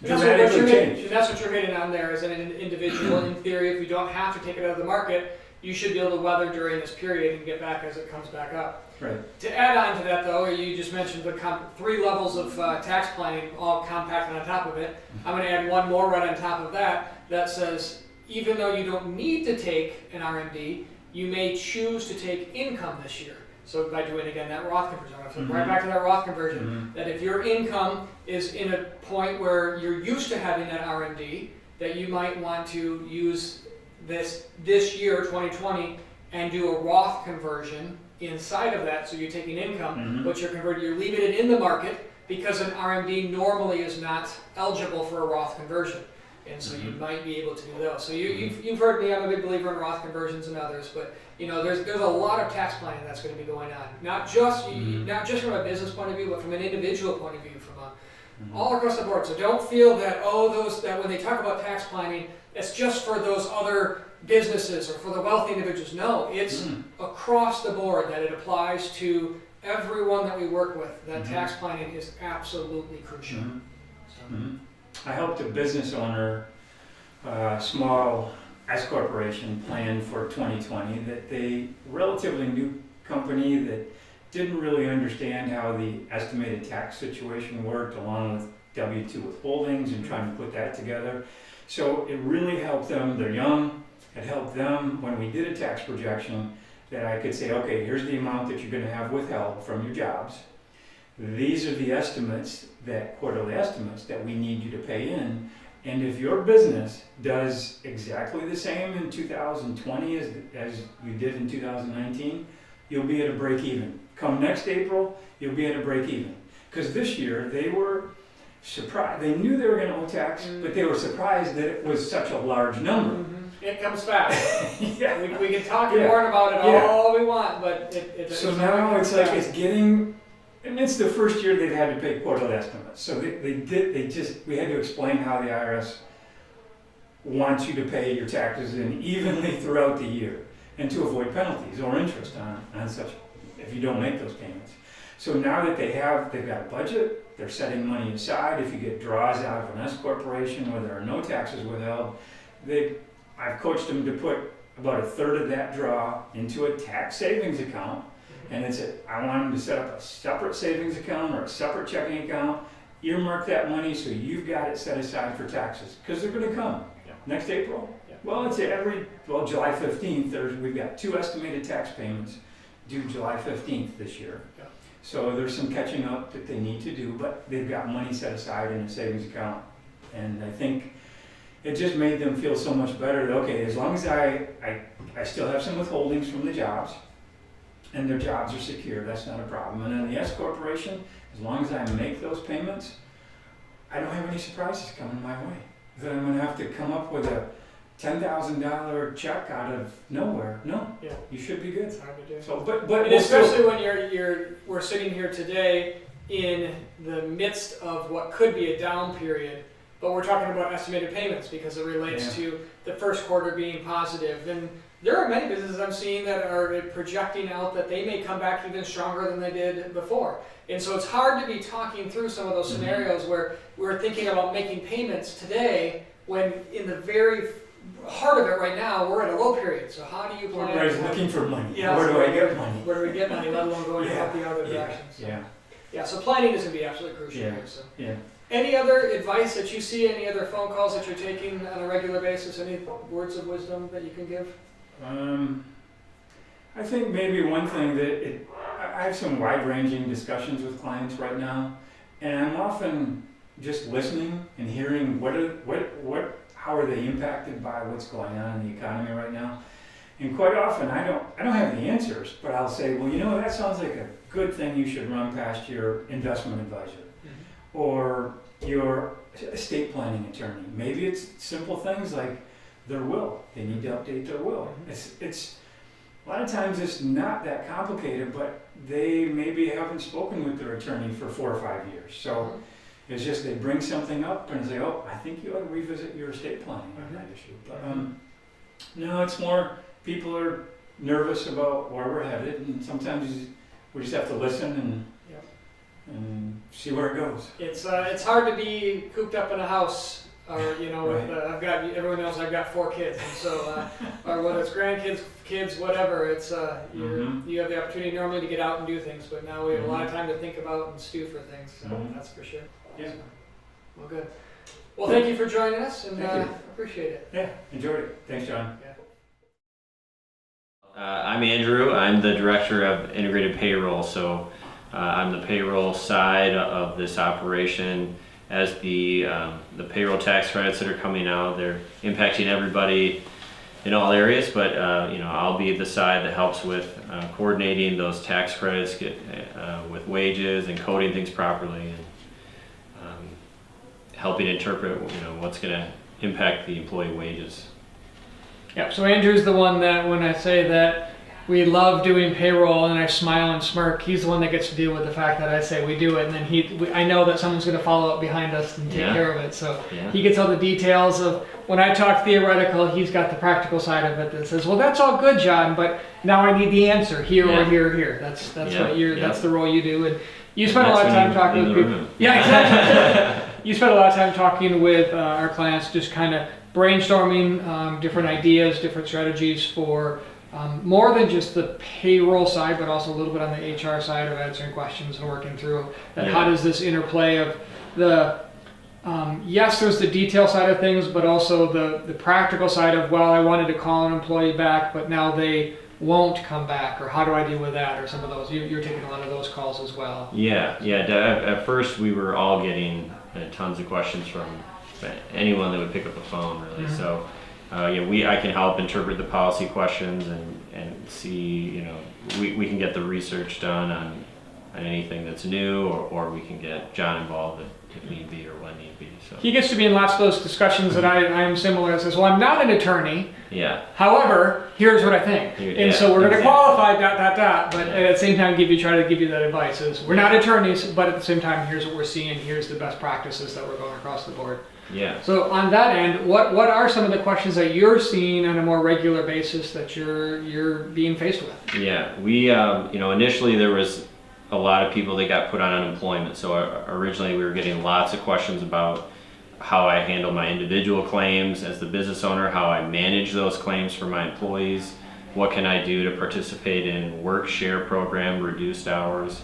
dramatically change. That's what you're hitting on there, as an individual. In theory, if you don't have to take it out of the market, you should be able to weather during this period and get back as it comes back up. Right. To add on to that, though, you just mentioned the 3 levels of tax planning, all compacted on top of it. I'm going to add one more right on top of that says, even though you don't need to take an RMD, you may choose to take income this year. So by doing, again, that Roth conversion, right back to that Roth conversion, that if your income is in a point where you're used to having that RMD, that you might want to use this year, 2020, and do a Roth conversion inside of that. So you're taking income, but you're leaving it in the market, because an RMD normally is not eligible for a Roth conversion. And so you might be able to do those. So you've heard me, I'm a big believer in Roth conversions and others, but there's a lot of tax planning that's going to be going on. Not just from a business point of view, but from an individual point of view, from all across the board. So don't feel that that when they talk about tax planning, it's just for those other businesses or for the wealthy individuals. No, it's across the board that it applies to everyone that we work with. That tax planning is absolutely crucial. I helped a business owner, small S corporation, plan for 2020. That they relatively new company that didn't really understand how the estimated tax situation worked, along with W-2 withholdings and trying to put that together. So it really helped them. They're young. It helped them when we did a tax projection that I could say, okay, here's the amount that you're going to have withheld from your jobs. These are the estimates, quarterly estimates that we need you to pay in. And if your business does exactly the same in 2020 as you did in 2019, you'll be at a break even. Come next April, you'll be at a break even. Because this year they were surprised. They knew they were going to owe tax, but they were surprised that it was such a large number. It comes fast. Yeah. We can talk Yeah. more about it Yeah. all we want, but So now it's like it's getting, and it's the first year they've had to pay quarterly estimates. So we had to explain how the IRS wants you to pay your taxes in evenly throughout the year and to avoid penalties or interest on such, if you don't make those payments. So now that they've got a budget, they're setting money aside. If you get draws out of an S corporation where there are no taxes withheld, I've coached them to put about a third of that draw into a tax savings account. And I want them to set up a separate savings account or a separate checking account, earmark that money so you've got it set aside for taxes, because they're going to come next April. Yeah. Well, July 15th, we've got 2 estimated tax payments due July 15th this year. Yeah. So there's some catching up that they need to do, but they've got money set aside in a savings account. And I think it just made them feel so much better that, okay, as long as I still have some withholdings from the jobs, and their jobs are secure, that's not a problem. And then the S corporation, as long as I make those payments, I don't have any surprises coming my way. That I'm gonna have to come up with a $10,000 check out of nowhere. No, Yeah. you should be good. It's hard to do. So, but And we'll still- especially when we're sitting here today in the midst of what could be a down period, but we're talking about estimated payments because it relates to the first quarter being positive. And there are many businesses I'm seeing that are projecting out that they may come back even stronger than they did before. And so it's hard to be talking through some of those scenarios where we're thinking about making payments today when in the very heart of it right now, we're at a low period. So how do you plan? Everybody's looking for money. Yeah, Where do I get money? Where do we get money, let alone going Yeah, out the other yeah, direction? So, Yeah. so planning is going to be absolutely crucial Yeah. here. So. Yeah. Any other advice that you see, any other phone calls that you're taking on a regular basis, any words of wisdom that you can give? I think maybe one thing I have some wide-ranging discussions with clients right now, and I'm often just listening and hearing how are they impacted by what's going on in the economy right now. And quite often I don't have the answers, but I'll say, well, that sounds like a good thing you should run past your investment advisor or your estate planning attorney. Maybe it's simple things like their will. They need to update their will. It's a lot of times it's not that complicated, but they maybe haven't spoken with their attorney for 4 or 5 years. So it's just they bring something up and say, oh, I think you ought to revisit your estate planning on that issue. But no, it's more people are nervous about where we're headed, and sometimes we just have to listen and see where it goes. It's hard to be cooped up in a house, or Right. everyone knows I've got 4 kids, and so or whether it's grandkids, kids, whatever, it's you have the opportunity normally to get out and do things, but now we have a lot of time to think about and stew for things. So that's for sure. Yeah. So, well, good. Well, thank you for joining us, and Thank you. appreciate it. Yeah, enjoyed it. Thanks, John. I'm Andrew. I'm the director of integrated payroll. So I'm the payroll side of this operation. As the payroll tax credits that are coming out, they're impacting everybody in all areas. But I'll be the side that helps with coordinating those tax credits, with wages and coding things properly, and helping interpret what's going to impact the employee wages. Yeah, so Andrew's the one that when I say that we love doing payroll and I smile and smirk, he's the one that gets to deal with the fact that I say we do it, and then I know that someone's going to follow up behind us and take care of it. So he gets all the details of when I talk theoretical, he's got the practical side of it that says, well, that's all good, John, but now I need the answer here or here or here. That's that's the role you do, and you spend a lot of time talking with people. Yeah, exactly. You spend a lot of time talking with our clients, just kind of brainstorming different ideas, different strategies for more than just the payroll side, but also a little bit on the HR side of answering questions and working through that. How does this interplay of the yes, there's the detail side of things, but also the practical side of, well, I wanted to call an employee back, but now they won't come back, or how do I deal with that, or some of those. You're taking a lot of those calls as well. Yeah. At first, we were all getting tons of questions from anyone that would pick up the phone, really. So, I can help interpret the policy questions and see, we can get the research done on anything that's new, or we can get John involved if need be or when need be. So He gets to be in lots of those discussions that I am similar. It says, well, I'm not an attorney. yeah, However, here's what I think. And so we're going to exactly. qualify ... But at the same time try to give you that advice. Is we're not attorneys, but at the same time, here's what we're seeing. Here's the best practices that we're going across the board. Yeah. So on that end, what are some of the questions that you're seeing on a more regular basis that you're being faced with? Yeah, we initially there was a lot of people that got put on unemployment. So originally we were getting lots of questions about how I handle my individual claims as the business owner, how I manage those claims for my employees, what can I do to participate in work share program, reduced hours,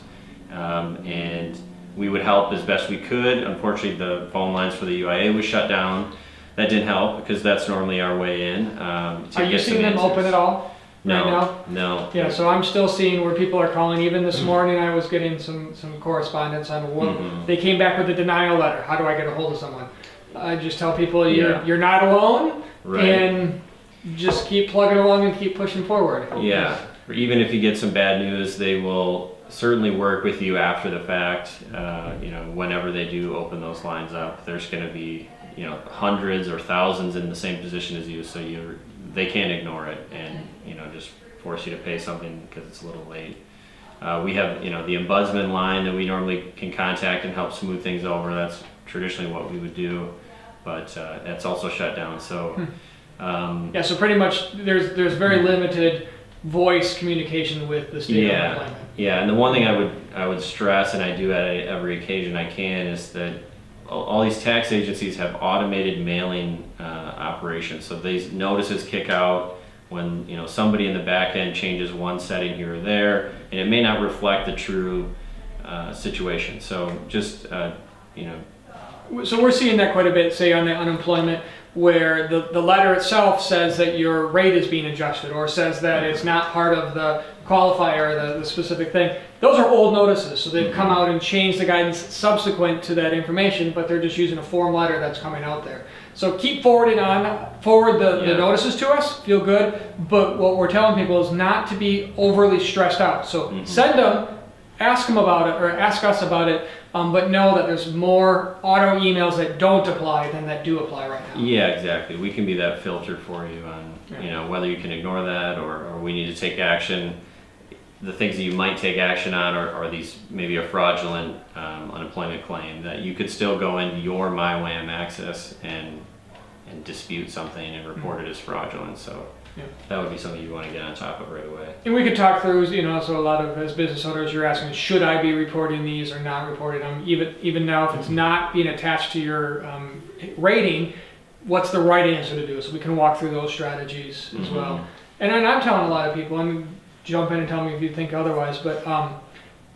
and we would help as best we could. Unfortunately, the phone lines for the UIA was shut down. That didn't help because that's normally our way in. Are you seeing them open at all? No, right now? no. Yeah, so I'm still seeing where people are calling. Even this morning, I was getting some correspondence on what they came back with a denial letter. How do I get a hold of someone? I just tell people you're not alone, Right. and just keep plugging along and keep pushing forward. Yeah, or even if you get some bad news, they will certainly work with you after the fact. Whenever they do open those lines up, there's going to be hundreds or thousands in the same position as you, so they can't ignore it and just force you to pay something because it's a little late. We have the ombudsman line that we normally can contact and help smooth things over. That's traditionally what we would do, but that's also shut down. So Yeah, so pretty much there's very limited voice communication with the state of employment. Yeah, and the one thing I would stress, and I do at every occasion I can, is that all these tax agencies have automated mailing operations. So these notices kick out when somebody in the back end changes one setting here or there, and it may not reflect the true situation. So just So we're seeing that quite a bit, say on the unemployment, where the letter itself says that your rate is being adjusted, or says that it's not part of the qualifier, the specific thing. Those are old notices, so they've come out and changed the guidance subsequent to that information, but they're just using a form letter that's coming out there. So keep forward the notices to us, feel good, but what we're telling people is not to be overly stressed out. So send them, ask them about it, or ask us about it, but know that there's more auto emails that don't apply than that do apply right now. Yeah, exactly. We can be that filter for you on whether you can ignore that or we need to take action. The things that you might take action on are these maybe a fraudulent unemployment claim that you could still go into your MyWAM access and dispute something and report it as fraudulent. So that would be something you want to get on top of right away. And we could talk through, so a lot of, as business owners, you're asking, should I be reporting these or not reporting them? Even now, if it's not being attached to your rating, what's the right answer to do? So we can walk through those strategies as well. And I'm telling a lot of people, jump in and tell me if you think otherwise, but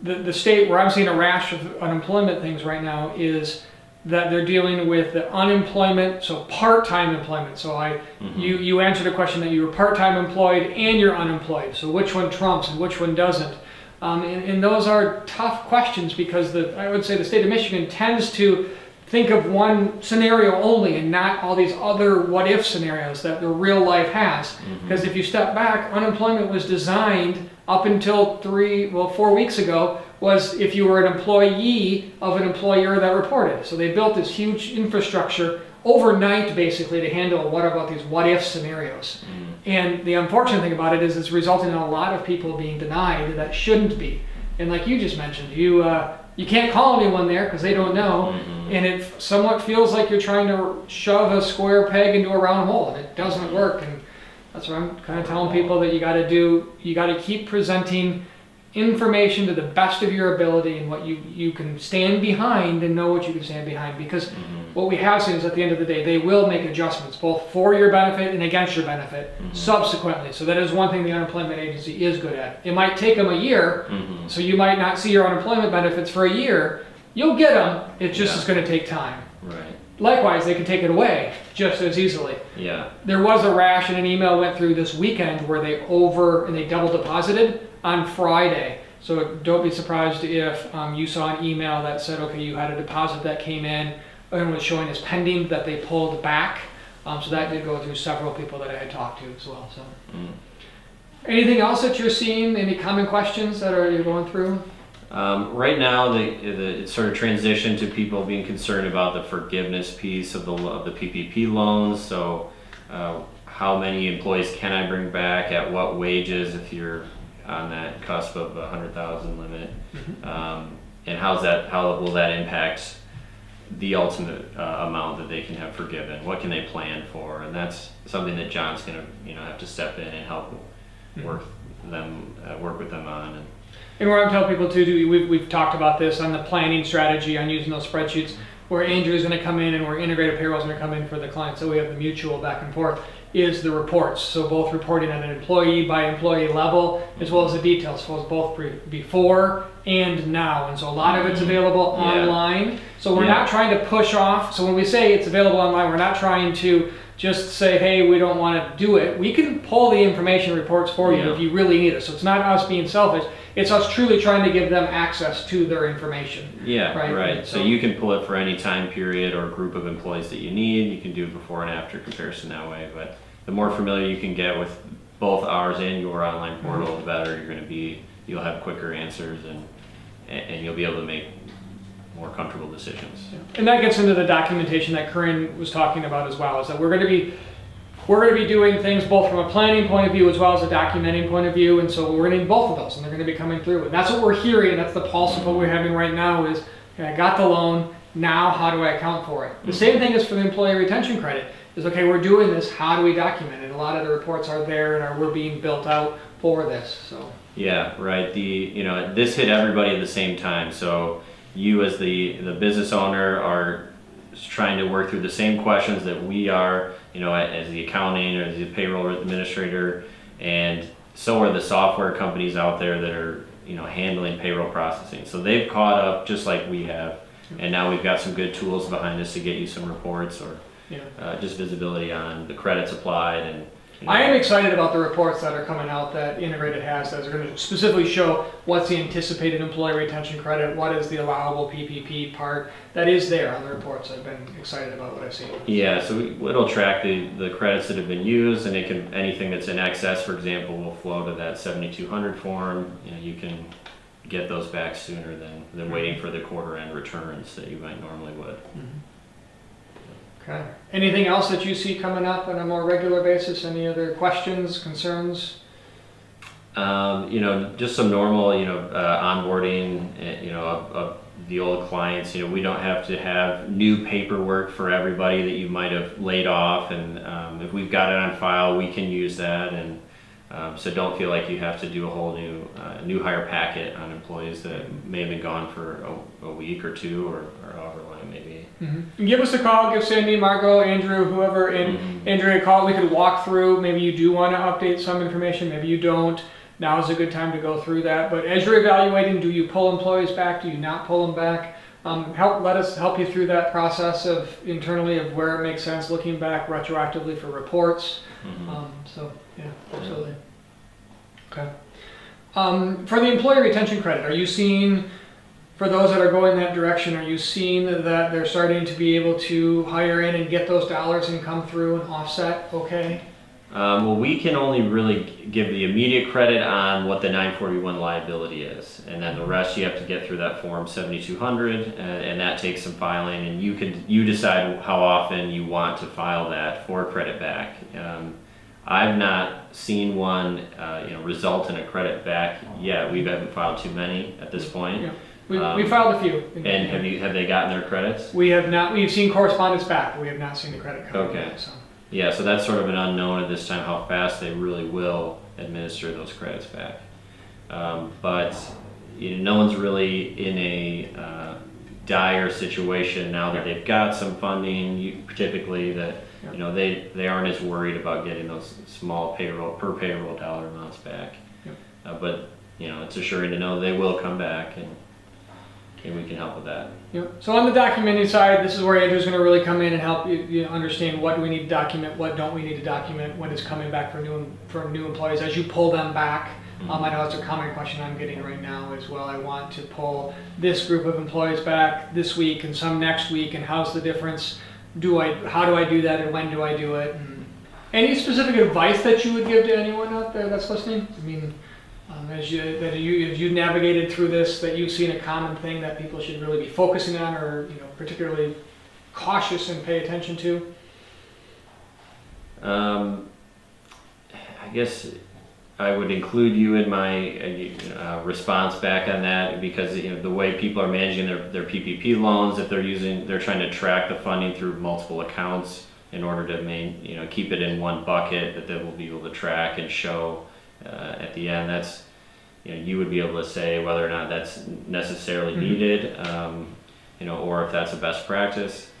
the state where I'm seeing a rash of unemployment things right now is that they're dealing with the unemployment, so part-time employment. So you answered a question that you were part-time employed and you're unemployed. So which one trumps and which one doesn't? And those are tough questions because I would say the state of Michigan tends to think of one scenario only and not all these other what-if scenarios that the real life has. Because if you step back, unemployment was designed up until 4 weeks ago was if you were an employee of an employer that reported. So they built this huge infrastructure overnight basically to handle what about these what-if scenarios. And the unfortunate thing about it is it's resulting in a lot of people being denied that shouldn't be. And like you just mentioned, you can't call anyone there because they don't know, and it somewhat feels like you're trying to shove a square peg into a round hole, and it doesn't work. And that's what I'm kind of telling people that you got to keep presenting information to the best of your ability and what you can stand behind and know what you can stand behind, because what we have seen is at the end of the day they will make adjustments both for your benefit and against your benefit subsequently. So that is one thing the unemployment agency is good at. It might take them a year, so you might not see your unemployment benefits for a year. You'll get them, it just is going to take time. Right. Likewise, they can take it away just as easily. Yeah. There was a rash, and an email went through this weekend where they double deposited on Friday. So don't be surprised if you saw an email that said, okay, you had a deposit that came in and was showing as pending that they pulled back. So that did go through several people that I had talked to as well. So, anything else that you're seeing? Any common questions that you're going through? Right now, it's sort of transitioned to people being concerned about the forgiveness piece of the PPP loans. So, how many employees can I bring back at what wages if you're on that cusp of a 100,000 limit, and how will that impact the ultimate amount that they can have forgiven? What can they plan for? And that's something that John's going to have to step in and help work with them on. And where I'm telling people too, we've talked about this on the planning strategy on using those spreadsheets, where Andrew's going to come in and where integrated payroll is going to come in for the client. So we have the mutual back and forth is the reports. So both reporting at an employee by employee level, as well as the details, so it's both before and now. And so a lot of it's available online. So we're not trying to push off. So when we say it's available online, we're not trying to just say, hey, we don't want to do it. We can pull the information reports for you if you really need it. So it's not us being selfish. It's us truly trying to give them access to their information. Yeah, right. So you can pull it for any time period or group of employees that you need. You can do before and after comparison that way. But the more familiar you can get with both ours and your online portal, the better you're going to be. You'll have quicker answers and you'll be able to make more comfortable decisions. Yeah. And that gets into the documentation that Corrine was talking about as well, is that we're going to be doing things both from a planning point of view as well as a documenting point of view, and so we're going to need both of those, and they're going to be coming through. And that's what we're hearing, and that's the pulse of what we're having right now is, okay, I got the loan, now how do I account for it? The same thing is for the employee retention credit, is okay, we're doing this, how do we document it? A lot of the reports are there and we're being built out for this. So yeah, right. This hit everybody at the same time, so you as the business owner are trying to work through the same questions that we are, as the accounting or the payroll administrator, and so are the software companies out there that are, handling payroll processing. So they've caught up just like we have, and now we've got some good tools behind us to get you some reports or just visibility on the credits applied. And I am excited about the reports that are coming out that Integrated has that are going to specifically show what's the anticipated employee retention credit, what is the allowable PPP part that is there on the reports. I've been excited about what I've seen. Yeah, so it'll track the credits that have been used, and anything that's in excess, for example, will flow to that 7200 form. You can get those back sooner than waiting for the quarter end returns that you might normally would. Okay. Anything else that you see coming up on a more regular basis? Any other questions, concerns? Just some normal, onboarding, of the old clients. We don't have to have new paperwork for everybody that you might have laid off, and if we've got it on file, we can use that. And so don't feel like you have to do a whole new hire packet on employees that may have been gone for a week or two or however long it may be. Mm-hmm. Give us a call, give Sandy, Margot, Andrew, whoever, and Andrea a call. We could walk through. Maybe you do want to update some information, maybe you don't. Now is a good time to go through that. But as you're evaluating, do you pull employees back? Do you not pull them back? Let us help you through that process of internally of where it makes sense, looking back retroactively for reports. Absolutely. Okay. For the employee retention credit, are you seeing, for those that are going that direction, are you seeing that they're starting to be able to hire in and get those dollars and come through and offset okay? Well, we can only really give the immediate credit on what the 941 liability is, and then the rest you have to get through that form 7200, and that takes some filing, and you decide how often you want to file that for credit back. I've not seen one result in a credit back yet. We haven't filed too many at this point. Yeah. We filed a few. And have they gotten their credits? We have not. We've seen correspondence back, but we have not seen the credit come. Okay. So. Yeah, so that's sort of an unknown at this time how fast they really will administer those credits back. But no one's really in a dire situation now that they've got some funding. Typically, that they aren't as worried about getting those small per payroll dollar amounts back. Yep. But it's assuring to know they will come back, and we can help with that. Yep. So on the documenting side, this is where Andrew's going to really come in and help you understand what do we need to document, what don't we need to document when it's coming back from new employees as you pull them back. I know it's a common question I'm getting right now as well. I want to pull this group of employees back this week and some next week, and how's the difference? How do I do that, and when do I do it? And any specific advice that you would give to anyone out there that's listening? I mean, As you navigated through this, that you've seen a common thing that people should really be focusing on, or particularly cautious and pay attention to? I guess I would include you in my response back on that, because the way people are managing their PPP loans, if they're trying to track the funding through multiple accounts in order to keep it in one bucket that they will be able to track and show at the end. That's you would be able to say whether or not that's necessarily needed, or if that's a best practice.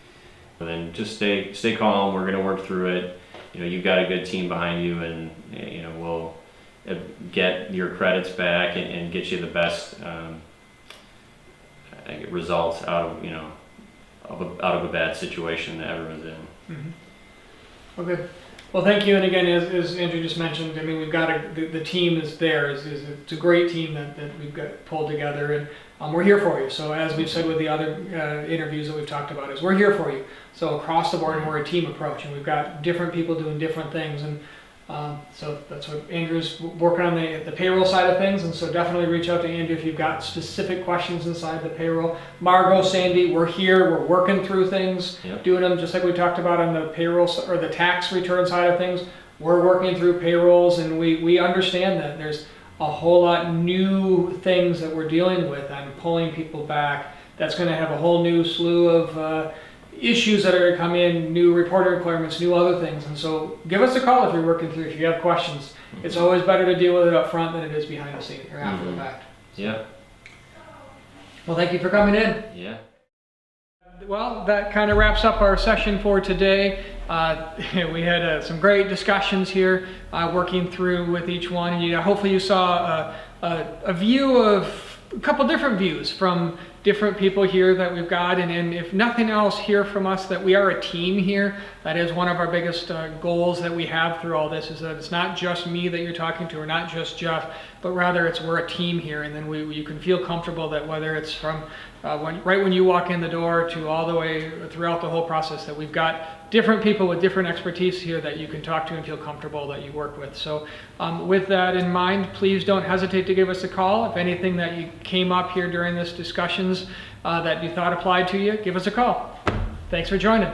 And then just stay calm. We're going to work through it. You've got a good team behind you, and we'll get your credits back and get you the best results out of a bad situation that everyone's in. Mm-hmm. Okay. Well, thank you. And again, as Andrew just mentioned, I mean, we've got the team is there. It's a great team that we've got pulled together, and we're here for you. So as we've said with the other interviews that we've talked about, is we're here for you. So across the board, and we're a team approach, and we've got different people doing different things, and so that's what Andrew's working on, the payroll side of things. And so definitely reach out to Andrew if you've got specific questions inside the payroll. Margot, Sandy, we're here. We're working through things, doing them just like we talked about on the payroll or the tax return side of things. We're working through payrolls, and we understand that there's a whole lot new things that we're dealing with and pulling people back. That's going to have a whole new slew of issues that are going to come in, new reporting requirements, new other things. And so give us a call if you're working through, if you have questions. It's always better to deal with it up front than it is behind the scene or after the fact. Yeah. Well, thank you for coming in. Yeah. Well, that kind of wraps up our session for today. We had some great discussions here, working through with each one. And hopefully you saw a view of a couple different views from different people here that we've got, and if nothing else, hear from us that we are a team here. That is one of our biggest goals that we have through all this, is that it's not just me that you're talking to, or not just Jeff, but rather we're a team here. And then you can feel comfortable that whether it's from right when you walk in the door to all the way throughout the whole process, that we've got different people with different expertise here that you can talk to and feel comfortable that you work with. So with that in mind, please don't hesitate to give us a call. If anything that you came up here during this discussions that you thought applied to you, give us a call. Thanks for joining.